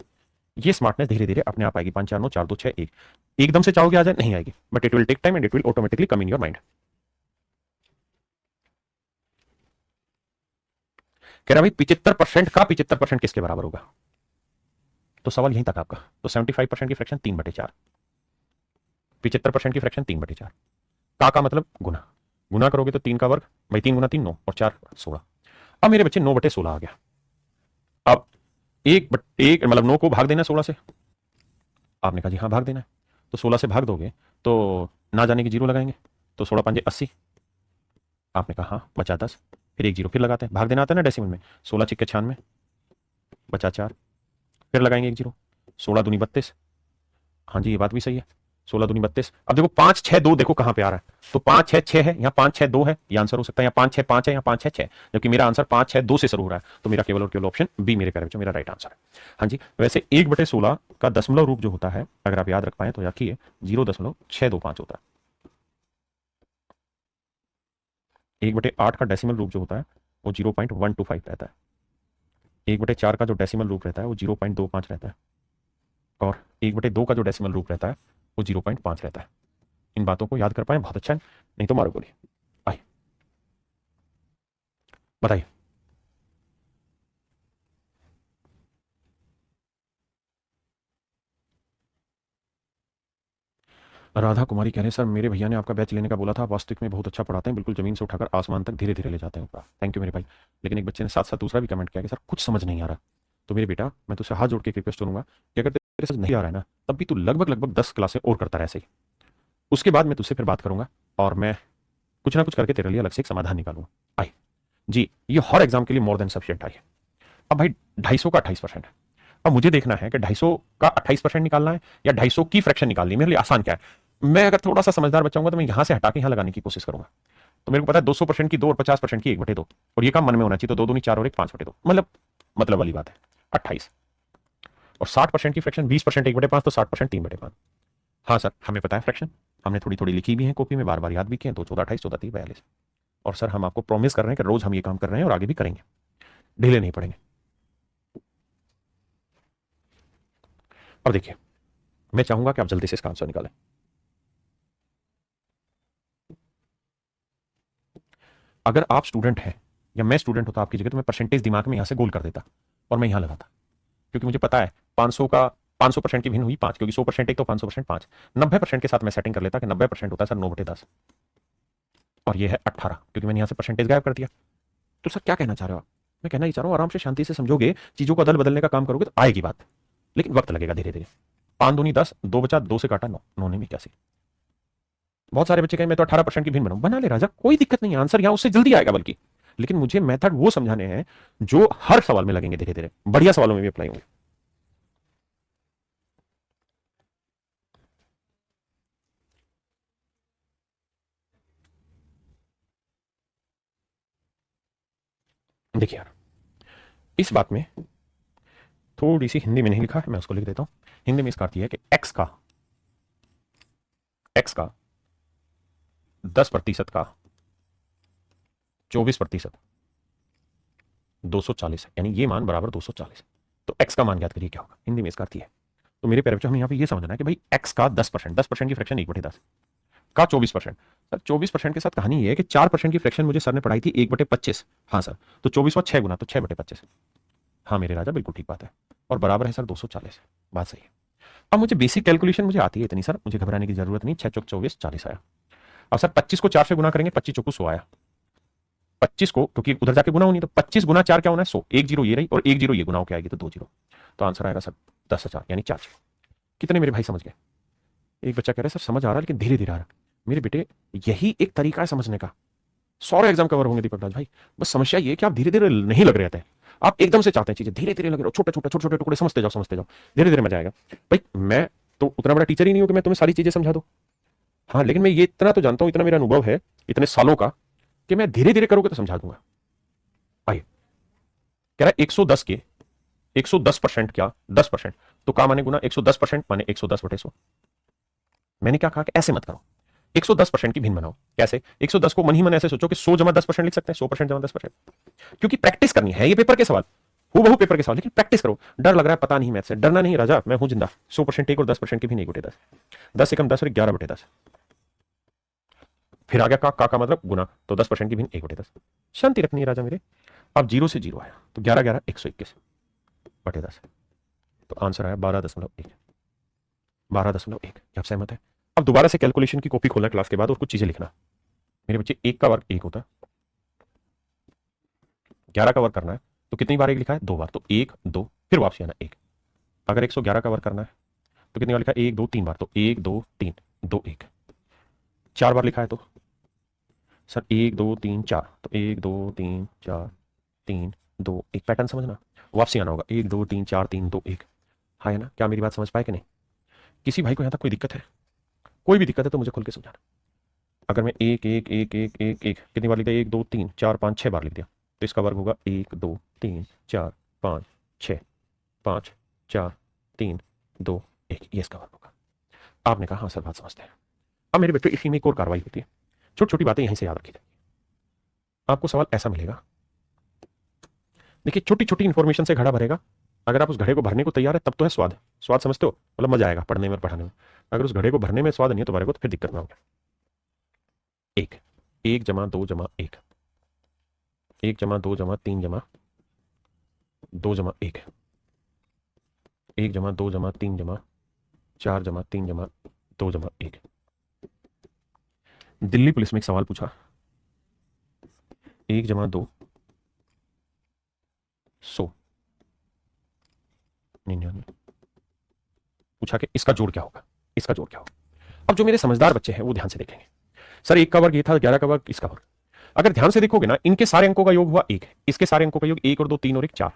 ये स्मार्टनेस धीरे धीरे अपने आप आएगी। 5 4 9 4 2 6 1, एकदम से चाहोगे आ जाए, नहीं आएगी, but it will take time and it will automatically come in your mind. कह रहा भाई 75% का 75% किसके बराबर होगा? तो सवाल यहीं तक आपका। तो 75% की फ्रैक्शन 3/4, 75% की फ्रैक्शन 3/4, का मतलब गुना, गुना करोगे तो 3 का वर्ग, भाई 3 गुना 3 9 और 4 16। अब मेरे बच्चे 9/16 आ गया। अब एक मतलब 9 को भाग देना 16 से। आपने कहा जी हाँ भाग देना है, तो 16 से भाग दोगे तो ना जाने की जीरो लगाएंगे, तो 16 5 80। आपने कहा हाँ, बचा 10, फिर एक जीरो फिर लगाते हैं, भाग देना आता है ना डेसिमल में, 16 छिक्के 96, बचा 4, फिर लगाएंगे एक जीरो, 16 दूनी 32। हाँ जी ये बात भी सही है, 16 दूनी 32। अब देखो 5 6 2 देखो कहां पे आ रहा है, तो 5 6 6 है, यहाँ 5 6 2 है, ये आंसर हो सकता है, यहाँ 5 6 5 है, यहाँ 5 6 6, जबकि मेरा आंसर 5 6 2 से शुरू हो रहा है, तो मेरा केवल और केवल ऑप्शन बी मेरे प्यारे बच्चों मेरा राइट आंसर है। हाँ जी, वैसे 1/16 का दशमलव रूप जो होता है, अगर आप याद रख पाए तो रखिए, 0.625 होता है। 1/8 का डेसिमल रूप जो होता है वो 0.125 रहता है। 1/4 का जो डेसिमल रूप रहता है वो 0.25 रहता है, और 1/2 का जो डेसिमल रूप रहता है वो 0.5 रहता है। इन बातों को याद कर पाए बहुत अच्छा है, नहीं तो मारो गोली। आइए बताइए। राधा कुमारी कह रहे हैं सर मेरे भैया ने आपका बैच लेने का बोला था, वास्तविक में बहुत अच्छा पढ़ाते हैं, बिल्कुल जमीन से उठाकर आसमान तक धीरे धीरे ले जाते हैं ऊपर। थैंक यू मेरे भाई। लेकिन एक बच्चे ने साथ साथ दूसरा भी कमेंट किया कि सर कुछ समझ नहीं आ रहा। तो मेरे बेटा मैं तुझसे हाथ जोड़ के रिक्वेस्ट करूंगा कि अगर तेरे समझ नहीं आ रहा है ना, तब भी तू लगभग लगभग 10 क्लासें और करता रहे ऐसे ही। उसके बाद मैं तुझसे फिर बात करूंगा, और मैं कुछ ना कुछ करके तेरे लिए अलग से एक समाधान निकालूंगा। आई जी, ये हर एग्जाम के लिए मोर देन सफिशिएंट आई है। अब भाई 250 का 28% है। अब मुझे देखना है कि 250 का 28% निकालना है या 250 की फ्रैक्शन निकालनी है। मेरे लिए आसान क्या है, मैं अगर थोड़ा सा समझदार बच्चा हूंगा तो मैं यहां से हटा के यहां लगाने की कोशिश करूंगा। तो मेरे को पता है 200% की 2 और 50% की 1/2, और ये काम मन में होना चाहिए, तो 2 दूनी 4 और 1 5/2, मतलब वाली बात है 28। और 60% की फ्रैक्शन 20% 1/5, तो 60% 3/5। हाँ सर हमें पता है फ्रैक्शन, हमने थोड़ी थोड़ी लिखी भी है कॉपी में, बार बार याद भी किए, 2 14 28 14 30 42। और सर हम आपको प्रॉमिस कर रहे हैं कि रोज हम ये काम कर रहे हैं और आगे भी करेंगे, ढीले नहीं पड़ेंगे। अब देखिए, मैं चाहूंगा कि आप जल्दी से इसका आंसर निकालें। अगर आप स्टूडेंट हैं या मैं स्टूडेंट होता आपकी जगह, तो मैं परसेंटेज दिमाग में यहां से गोल कर देता और मैं यहां लगाता, क्योंकि मुझे पता है 500 का 500% की भिन्न हुई 5, क्योंकि 100% एक तो 500% 5, 90% के साथ मैं सेटिंग कर लेता कि 90% होता है सर 9/10, और ये है 18, क्योंकि मैंने यहां से परसेंटेज गायब कर दिया। तो सर क्या कहना चाह रहे हो आप? मैं कहना ही चाह रहा हूं आराम से शांति से समझोगे, चीजों को अदल बदलने का काम करोगे तो आएगी बात, लेकिन वक्त लगेगा धीरे धीरे। 5 दूनी 10, 2 बचा, 2 से काटा 9, 9 ने भी 81। बहुत सारे बच्चे कहें मैं तो 18% की भिन्न बनाऊं, बना ले राजा, कोई दिक्कत नहीं है, आंसर यहां उससे जल्दी आएगा। बल्कि लेकिन मुझे मेथड वो समझाने हैं जो हर सवाल में लगेंगे धीरे धीरे, बढ़िया सवालों में भी अप्लाई होंगे। देखिए यार, इस बात में थोड़ी सी हिंदी में नहीं लिखा है, मैं उसको लिख देता हूं। हिंदी में इसका अर्थ यह है कि एक्स का 10% का 24% 240 है, यानी ये मान बराबर 240। तो x का मान ज्ञात करिए क्या होगा, हिंदी में इसका अर्थ है। तो मेरे प्यारे बच्चों हमें यहाँ पे ये समझना है कि भाई x का 10%, 10% की फ्रैक्शन 1/10 का 24%। सर 24% के साथ कहानी ये है कि 4% की फ्रैक्शन मुझे सर ने पढ़ाई थी 1/25। हाँ सर, तो 24 6 गुना, तो 6/25। हाँ मेरे राजा, बिल्कुल ठीक बात है, और बराबर है सर 240। बात सही है। अब मुझे बेसिक कैलकुलेशन मुझे आती है इतनी सर, मुझे घबराने की जरूरत नहीं। 6 चौक 24, 40 आया। अब सर 25 को 4 से गुना करेंगे, 25 चौको 100 आया। 25 को, क्योंकि उधर जाके गुना होनी, तो 25 गुना 4 क्या होना है 100, एक जीरो ये रही और एक जीरो ये गुना होकर आएगी तो 2 जीरो, तो आंसर आएगा सर 10,000 यानी 4 जीरो। कितने मेरे भाई समझ गए? एक बच्चा कह रहा है सर समझ आ रहा है लेकिन धीरे धीरे आ रहा है। मेरे बेटे यही एक तरीका है समझने का, सारे एग्जाम कवर होंगे दीपक राज भाई। बस समस्या ये कि आप धीरे धीरे नहीं लग रहे थे, आप एकदम से चाहते हैं चीजें धीरे धीरे लग रहे हो, छोटे छोटे छोटे छोटे टुकड़े समझते जाओ समझते जाओ, धीरे धीरे मजा आएगा। भाई मैं तो उतना बड़ा टीचर ही नहीं हूं कि मैं तुम्हें सारी चीजें समझा दूं। हाँ लेकिन मैं ये इतना तो जानता हूं, इतना मेरा अनुभव है इतने सालों का, कि मैं धीरे धीरे करोगे तो समझा दूंगा। आइए, कह रहा है 110 के 110% क्या 10%, तो का माने गुना 110% माने 110/100। मैंने क्या कहा कि ऐसे मत करो, 110% की भिन्न बनाओ। कैसे? 110 को मन ही मन ऐसे सोचो कि 100 जमा 10% लिख सकते हैं, 100% जमा 10%, क्योंकि प्रैक्टिस करनी है। ये पेपर के सवाल हूबहू पेपर के सवाल, लेकिन प्रैक्टिस करो। डर लग रहा है पता नहीं मैथ से, डरना नहीं राजा, मैं हूं जिंदा। 100% एक और 10% की भी नहीं, 1/10, 10 से कम 10 और 11/10। फिर आ गया का मतलब गुना, तो 10% की भिन्न 1/10। शांति रखनी है राजा मेरे। अब 0 से 0 आया तो 11 11 121/10, तो आंसर आया 12.1। 12.1। आप सहमत है? अब दोबारा से कैलकुलेशन की कॉपी खोलना क्लास के बाद और कुछ चीजें लिखना। मेरे बच्चे 1 का वर्ग 1 होता है, 11 का वर्ग करना है तो कितनी बार 1 लिखा है? 2 बार, तो 1 2 फिर वापसी आना 1। अगर 111 का वर्ग करना है तो कितनी बार लिखा है? 1 2 3 बार, तो 1 2 3 2 1। 4 बार लिखा है तो सर 1 2 3 4, तो 1 2 3 4 3 2 1। पैटर्न समझना, वापसी आना होगा 1 2 3 4 3 2 1। हाँ है ना? क्या मेरी बात समझ पाए कि नहीं? किसी भाई को यहां तक कोई दिक्कत है? कोई भी दिक्कत है तो मुझे खुल के समझाना। अगर मैं 1 1 1 1 1 1 कितनी बार लिख दिया? 1 2 3 4 5 6 बार लिख दिया, तो इसका वर्ग होगा 1 2 3 4 5 6 5 4 3 2 1। ये इसका वर्ग होगा। आपने कहा हाँ सर बात समझते हैं। अब मेरे बेटे इसी में एक और कार्रवाई होती है, छोटी छोटी बातें यहीं से याद रखी जाएगी। आपको सवाल ऐसा मिलेगा, देखिए छोटी छोटी इंफॉर्मेशन से घड़ा भरेगा। अगर आप उस घड़े को भरने को तैयार है तब तो है स्वाद। स्वाद समझते हो, मतलब मजा आएगा पढ़ने में पढ़ाने में। अगर उस घड़े को भरने में स्वाद नहीं है तुम्हारे को, तो फिर दिक्कत में होगा। 1 1 जमा 2 जमा 1, 1 जमा 2 जमा 3 जमा 2 जमा 1, 1 जमा 2 जमा 3 जमा 4 जमा 3 जमा 2 जमा 1। दिल्ली पुलिस में एक सवाल पूछा, 1 जमा 2 100 99। पूछा कि इसका जोड़ क्या होगा, इसका जोड़ क्या होगा। अब जो मेरे समझदार बच्चे हैं वो ध्यान से देखेंगे। सर 1 का वर्ग ये था, 11 का वर्ग इसका वर्ग। अगर ध्यान से देखोगे ना, इनके सारे अंकों का योग हुआ 1, इसके सारे अंकों का योग 1 और 2 3 और 1 4।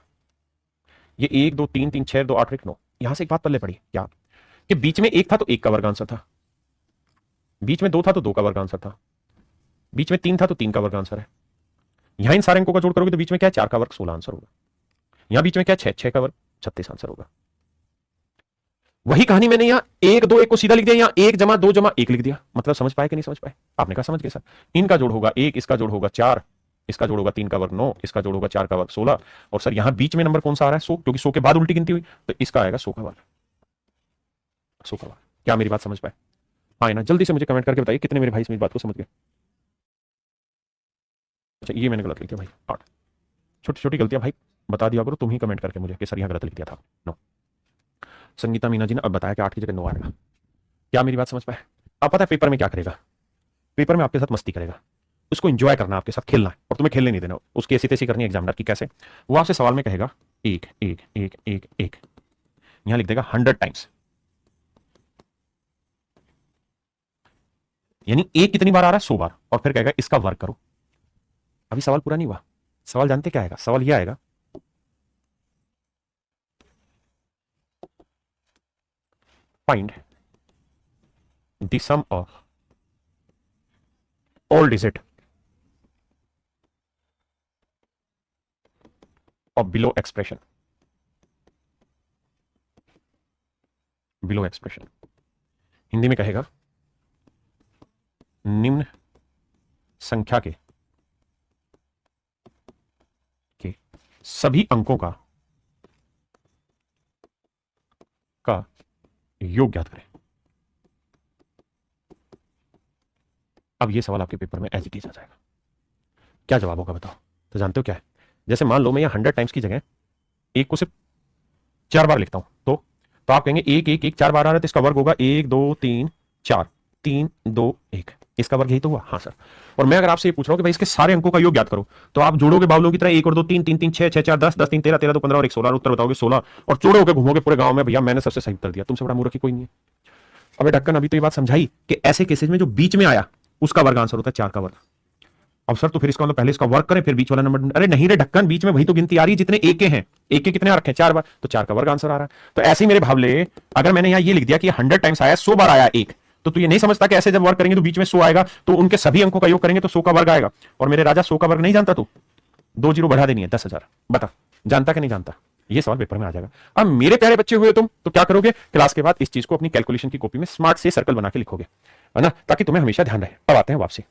ये 1 2 3 3 6 2 8 1 9। यहां से एक बात पल्ले पड़ी क्या, कि बीच में 1 था तो 1 का वर्ग आंसर था, बीच में 2 था तो 2 का वर्ग आंसर था, बीच में 3 था तो 3 का वर्ग आंसर है। यहां इन सारे अंकों का जोड़ करोगे तो बीच में क्या है? 4 का वर्ग 16 आंसर होगा। यहां बीच में क्या है? 6 का वर्ग 36 आंसर होगा। वही कहानी मैंने यहाँ 1 2 1 को सीधा लिख दिया, यहाँ 1 जमा 2 जमा 1 लिख दिया। मतलब समझ पाए कि नहीं समझ पाए? आपने कहा समझ गए सर। इनका जोड़ होगा 1, इसका जोड़ होगा 4, इसका जोड़ होगा 3 का वर्ग 9, इसका जोड़ होगा 4 का वर्ग 16, और सर यहाँ बीच में नंबर कौन सा आ रहा है? 100, क्योंकि 100 के बाद उल्टी गिनती हुई, तो इसका आएगा 100 का वर्ग। 100 का वर्ग। क्या मेरी बात समझ पाए? हाँ ना? जल्दी से मुझे कमेंट करके बताइए कितने मेरे भाई इस बात को समझ गए। अच्छा ये मैंने गलत लिख दिया भाई, 8। छोटी छोटी गलतियां भाई बता दिया करो तुम ही कमेंट करके मुझे कि सर यहाँ गलत लिख दिया था। 9। संगीता मीना जी ने अब बताया कि 8 की जगह 9 आएगा। क्या मेरी बात समझ पाए? अब पता है पेपर में क्या करेगा? पेपर में आपके साथ मस्ती करेगा, उसको एंजॉय करना, आपके साथ खेलना है, और तुम्हें खेलने नहीं देना। उसकी ऐसी तैसी करनी है एग्जामिनर की। कैसे? वो आपसे सवाल में कहेगा 1 1 1 1 1, यहां लिख देगा 100 टाइम्स, यानी 1 कितनी बार आ रहा है? 100 बार, और फिर कहेगा इसका वर्ग करो। अभी सवाल पूरा नहीं हुआ। सवाल जानते क्या आएगा? सवाल यह आएगा, find the sum of all digit of below expression. Below expression Hindi में कहेगा निम्न संख्या के सभी अंकों का योग ज्ञात करें। अब ये सवाल आपके पेपर में एज इट इज आ जाएगा। क्या जवाब होगा बताओ? तो जानते हो क्या है? जैसे मान लो मैं यहाँ 100 टाइम्स की जगह एक को सिर्फ 4 बार लिखता हूं, तो आप कहेंगे एक एक एक 4 बार आ रहा है तो इसका वर्ग होगा 1 2 3 4, 3 2 1, इसका वर्ग यही तो हुआ। हाँ सर। और मैं अगर आपसे ये पूछ रहा हूं कि भाई इसके सारे अंकों का योग ज्ञात करो, तो आप जोड़ोगे बावलों की तरह 1 और 2 3 3 3 6 6 4 10 10 3 13 13 2 15 और 1 16, उत्तर बताओगे 16 और चोड़ोगे घूमोगे पूरे गांव में भैया मैंने सबसे सही उत्तर दिया, तुमसे बड़ा मूर्ख कोई नहीं है। अबे ढक्कन, अभी तो ये बात समझाई कि ऐसे केसेज में जो बीच में आया उसका वर्ग आंसर होता है 4 का वर्ग। अब सर तो फिर इसका मतलब पहले इसका वर्ग करें फिर बीच वाला नंबर, अरे नहीं रे ढक्कन, बीच में वही तो गिनती आ रही है जितने एक के हैं, एक के कितने आ रखे हैं 4 बार, तो 4 का वर्ग आंसर आ रहा है। तो ऐसे ही मेरे भावले, अगर मैंने यहां ये लिख दिया कि 100 टाइम्स आया 100 बार आया एक, तो तू ये नहीं समझता कि ऐसे जब वर्ग करेंगे तो बीच में 100 आएगा तो उनके सभी अंकों का योग करेंगे तो 100 का वर्ग आएगा। और मेरे राजा 100 का वर्ग नहीं जानता तू, 2 जीरो बढ़ा देनी है 10,000, बता जानता कि नहीं जानता? ये सवाल पेपर में आ जाएगा। अब मेरे प्यारे बच्चे हुए तुम तो क्या करोगे, क्लास के बाद इस चीज को अपनी कैलकुलेशन की कॉपी में स्मार्ट से सर्कल बना के लिखोगे, है ना, ताकि तुम्हें हमेशा ध्यान रहे। अब आते हैं वापसी।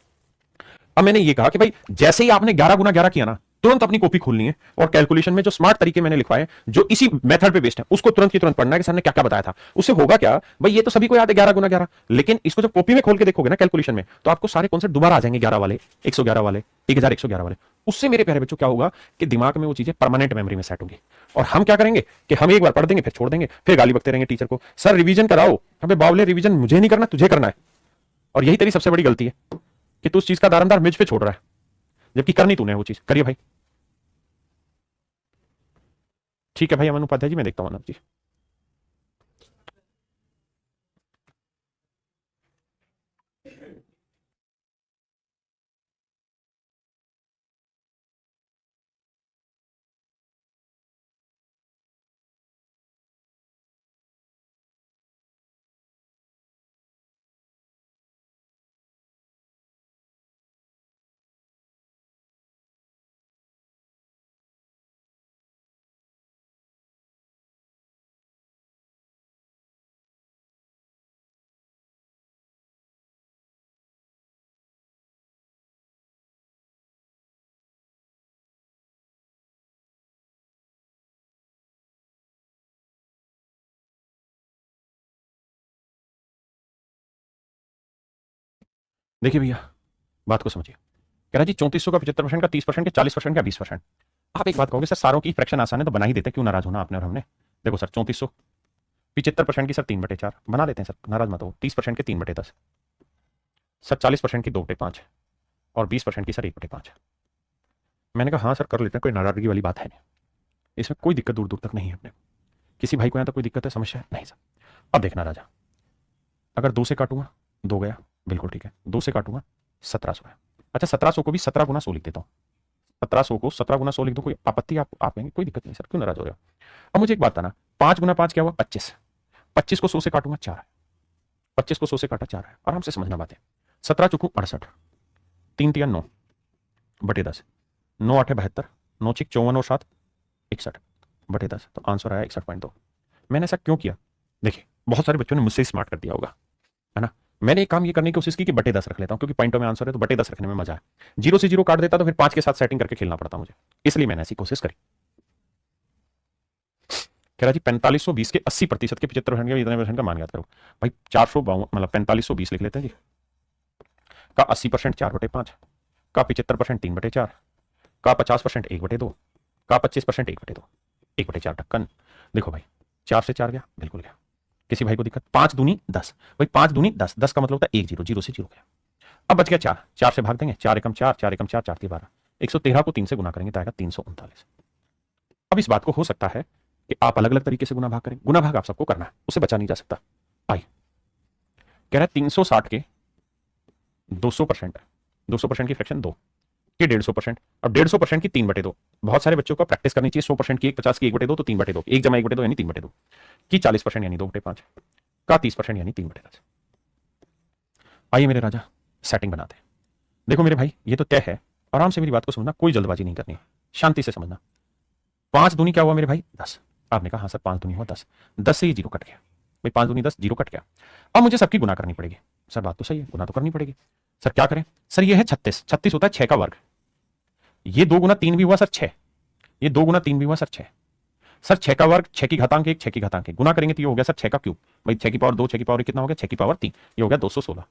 अब मैंने ये कहा कि भाई जैसे ही आपने 11 गुना 11 किया ना, तुरंत अपनी कॉपी खोलनी है और कैलकुलेशन में जो स्मार्ट तरीके मैंने लिखवाए जो इसी मेथड पे बेस्ड है उसको तुरंत की तुरंत पढ़ना है कि सर ने क्या क्या बताया था। उससे होगा क्या भाई, ये तो सभी को याद है 11 गुना 11, लेकिन इसको जब कॉपी में खोल के देखोगे ना कैलकुलेशन में, तो आपको सारे कॉन्सेप्ट दोबारा आ जाएंगे, 11 वाले, 111 वाले, 1111 वाले। उससे मेरे प्यारे बच्चों क्या होगा कि दिमाग में वो चीजें परमानेंट मेमोरी में सेट होंगी। और हम क्या करेंगे कि हम एक बार पढ़ देंगे फिर छोड़ देंगे, फिर गाली बकते रहेंगे टीचर को, सर रिवीजन कराओ। अबे बावले, रिवीजन मुझे नहीं करना, तुझे करना है। और यही तेरी सबसे बड़ी गलती है कि तू उस चीज का दारमदार मुझ पे छोड़ रहा है, जबकि करनी तूने वो चीज। करिए भाई। ठीक है भाई अमन उपाध्याय जी, मैं देखता हूँ जी। देखिए भैया बात को समझिए, कह रहा जी 3400 का 75% का 30% का 40% का 20%। आप एक बात कहोगे सर सारों की फ्रैक्शन आसान है तो बना ही देते, क्यों नाराज होना आपने और हमने। देखो सर 3400 75% की सर 3/4 बना देते हैं सर, नाराज मत हो। 30% के 3/10 सर, 40% की 2/5 और 20% की सर 1/5। मैंने कहा हाँ सर कर लेते हैं, कोई नाराजगी वाली बात है नहीं, इसमें कोई दिक्कत दूर दूर तक नहीं है। अपने किसी भाई को यहाँ तक कोई दिक्कत है, समस्या है नहीं सर। अब देखना राजा, अगर 2 से काटूंगा 2 गया, बिल्कुल ठीक है। 2 से काटूंगा 1700 है। अच्छा 1700 को भी 17 गुना 100 लिख देता हूँ, 1700 को 17 गुना 100 लिख दो, कोई आपत्ति आप कहेंगे कोई दिक्कत नहीं सर, क्यों नाराज हो रहे हो। अब मुझे एक बात बताना, 5 गुना 5 क्या हुआ 25, 25 को 100 से काटूंगा 4 है, 25 को 100 से काटा 4 है। आराम से समझना बात है। 17 चुकू 68, 3 तिया 9 बटे 10, 9 8 72, 9 6 54 और 7 61 बटे 10, तो आंसर आया 61.2। मैंने ऐसा क्यों किया, देखिए बहुत सारे बच्चों ने मुझसे स्मार्ट कर दिया होगा, है ना। मैंने एक काम ये करने की कोशिश की कि बटे 10 रख लेता हूं, क्योंकि पॉइंटों में आंसर है तो बटे 10 रखने में मजा है। 0 से 0 काट देता तो फिर 5 के साथ सेटिंग करके खेलना पड़ता मुझे, इसलिए मैंने ऐसी कोशिश करी। कह रहा जी 4520 के 80% के 75% के इतने परसेंट का मान याद करो। भाई 452 मतलब 4520 लिख लेते हैं जी, का 80% 4/5, का 75% 3/4, का 50% 1/2, का 25% 1/2, 1/4 ढक्कन। देखो भाई 4 से 4 गया, बिल्कुल गया, किसी भाई को दिक्कत। 5 दूनी 10, भाई 5 दूनी 10, 10 का मतलब होता है 1 0, 0 से 0 गया। अब बच गया 4, 4 से भाग देंगे, 4 एकम 4, 4 एकम 4, 4 3 12, 113 को 3 से गुना करेंगे तो आएगा 339। अब इस बात को हो सकता है कि आप अलग अलग तरीके से गुना भाग करें, गुना भाग आप सबको करना है, उससे बचा नहीं जा सकता। आई कह रहा है 360 के 200% है, 200% की फ्रैक्शन 2 के 150%, अब 150% की 3/2। बहुत सारे बच्चों को प्रैक्टिस करनी चाहिए, 100% की 150 की 1/2 तो 3/2, 1 जमा 1/2 यानी 3/2 की 40% यानी 2/5 का 30% यानी 3/10। आइए मेरे राजा सेटिंग बनाते हैं। देखो मेरे भाई ये तो तय है, आराम से मेरी बात को समझना, कोई जल्दबाजी नहीं करनी है, शांति से समझना। 5 दूनी क्या हुआ मेरे भाई 10, आपने कहा हाँ सर 5 दूनी हुआ 10, 10 से ये 0 कट गया, भाई 5 दूनी 10, 0 कट गया। अब मुझे सबकी गुना करनी पड़ेगी, सर बात तो सही है, गुना तो करनी पड़ेगी। सर क्या करें, सर ये है 36, 36 होता है 6 का वर्ग, ये 2 गुना 3 भी हुआ सर 6, ये 2 गुना 3 भी हुआ सर 6, सर 6 का वर्ग 6 की घातांक 1 6 की घातांक 1 गुना करेंगे तो ये हो गया सर 6 का क्यूब, भाई 6 की पावर 2 6 की पावर 1 कितना हो गया 6 की पावर 3, ये हो गया 216।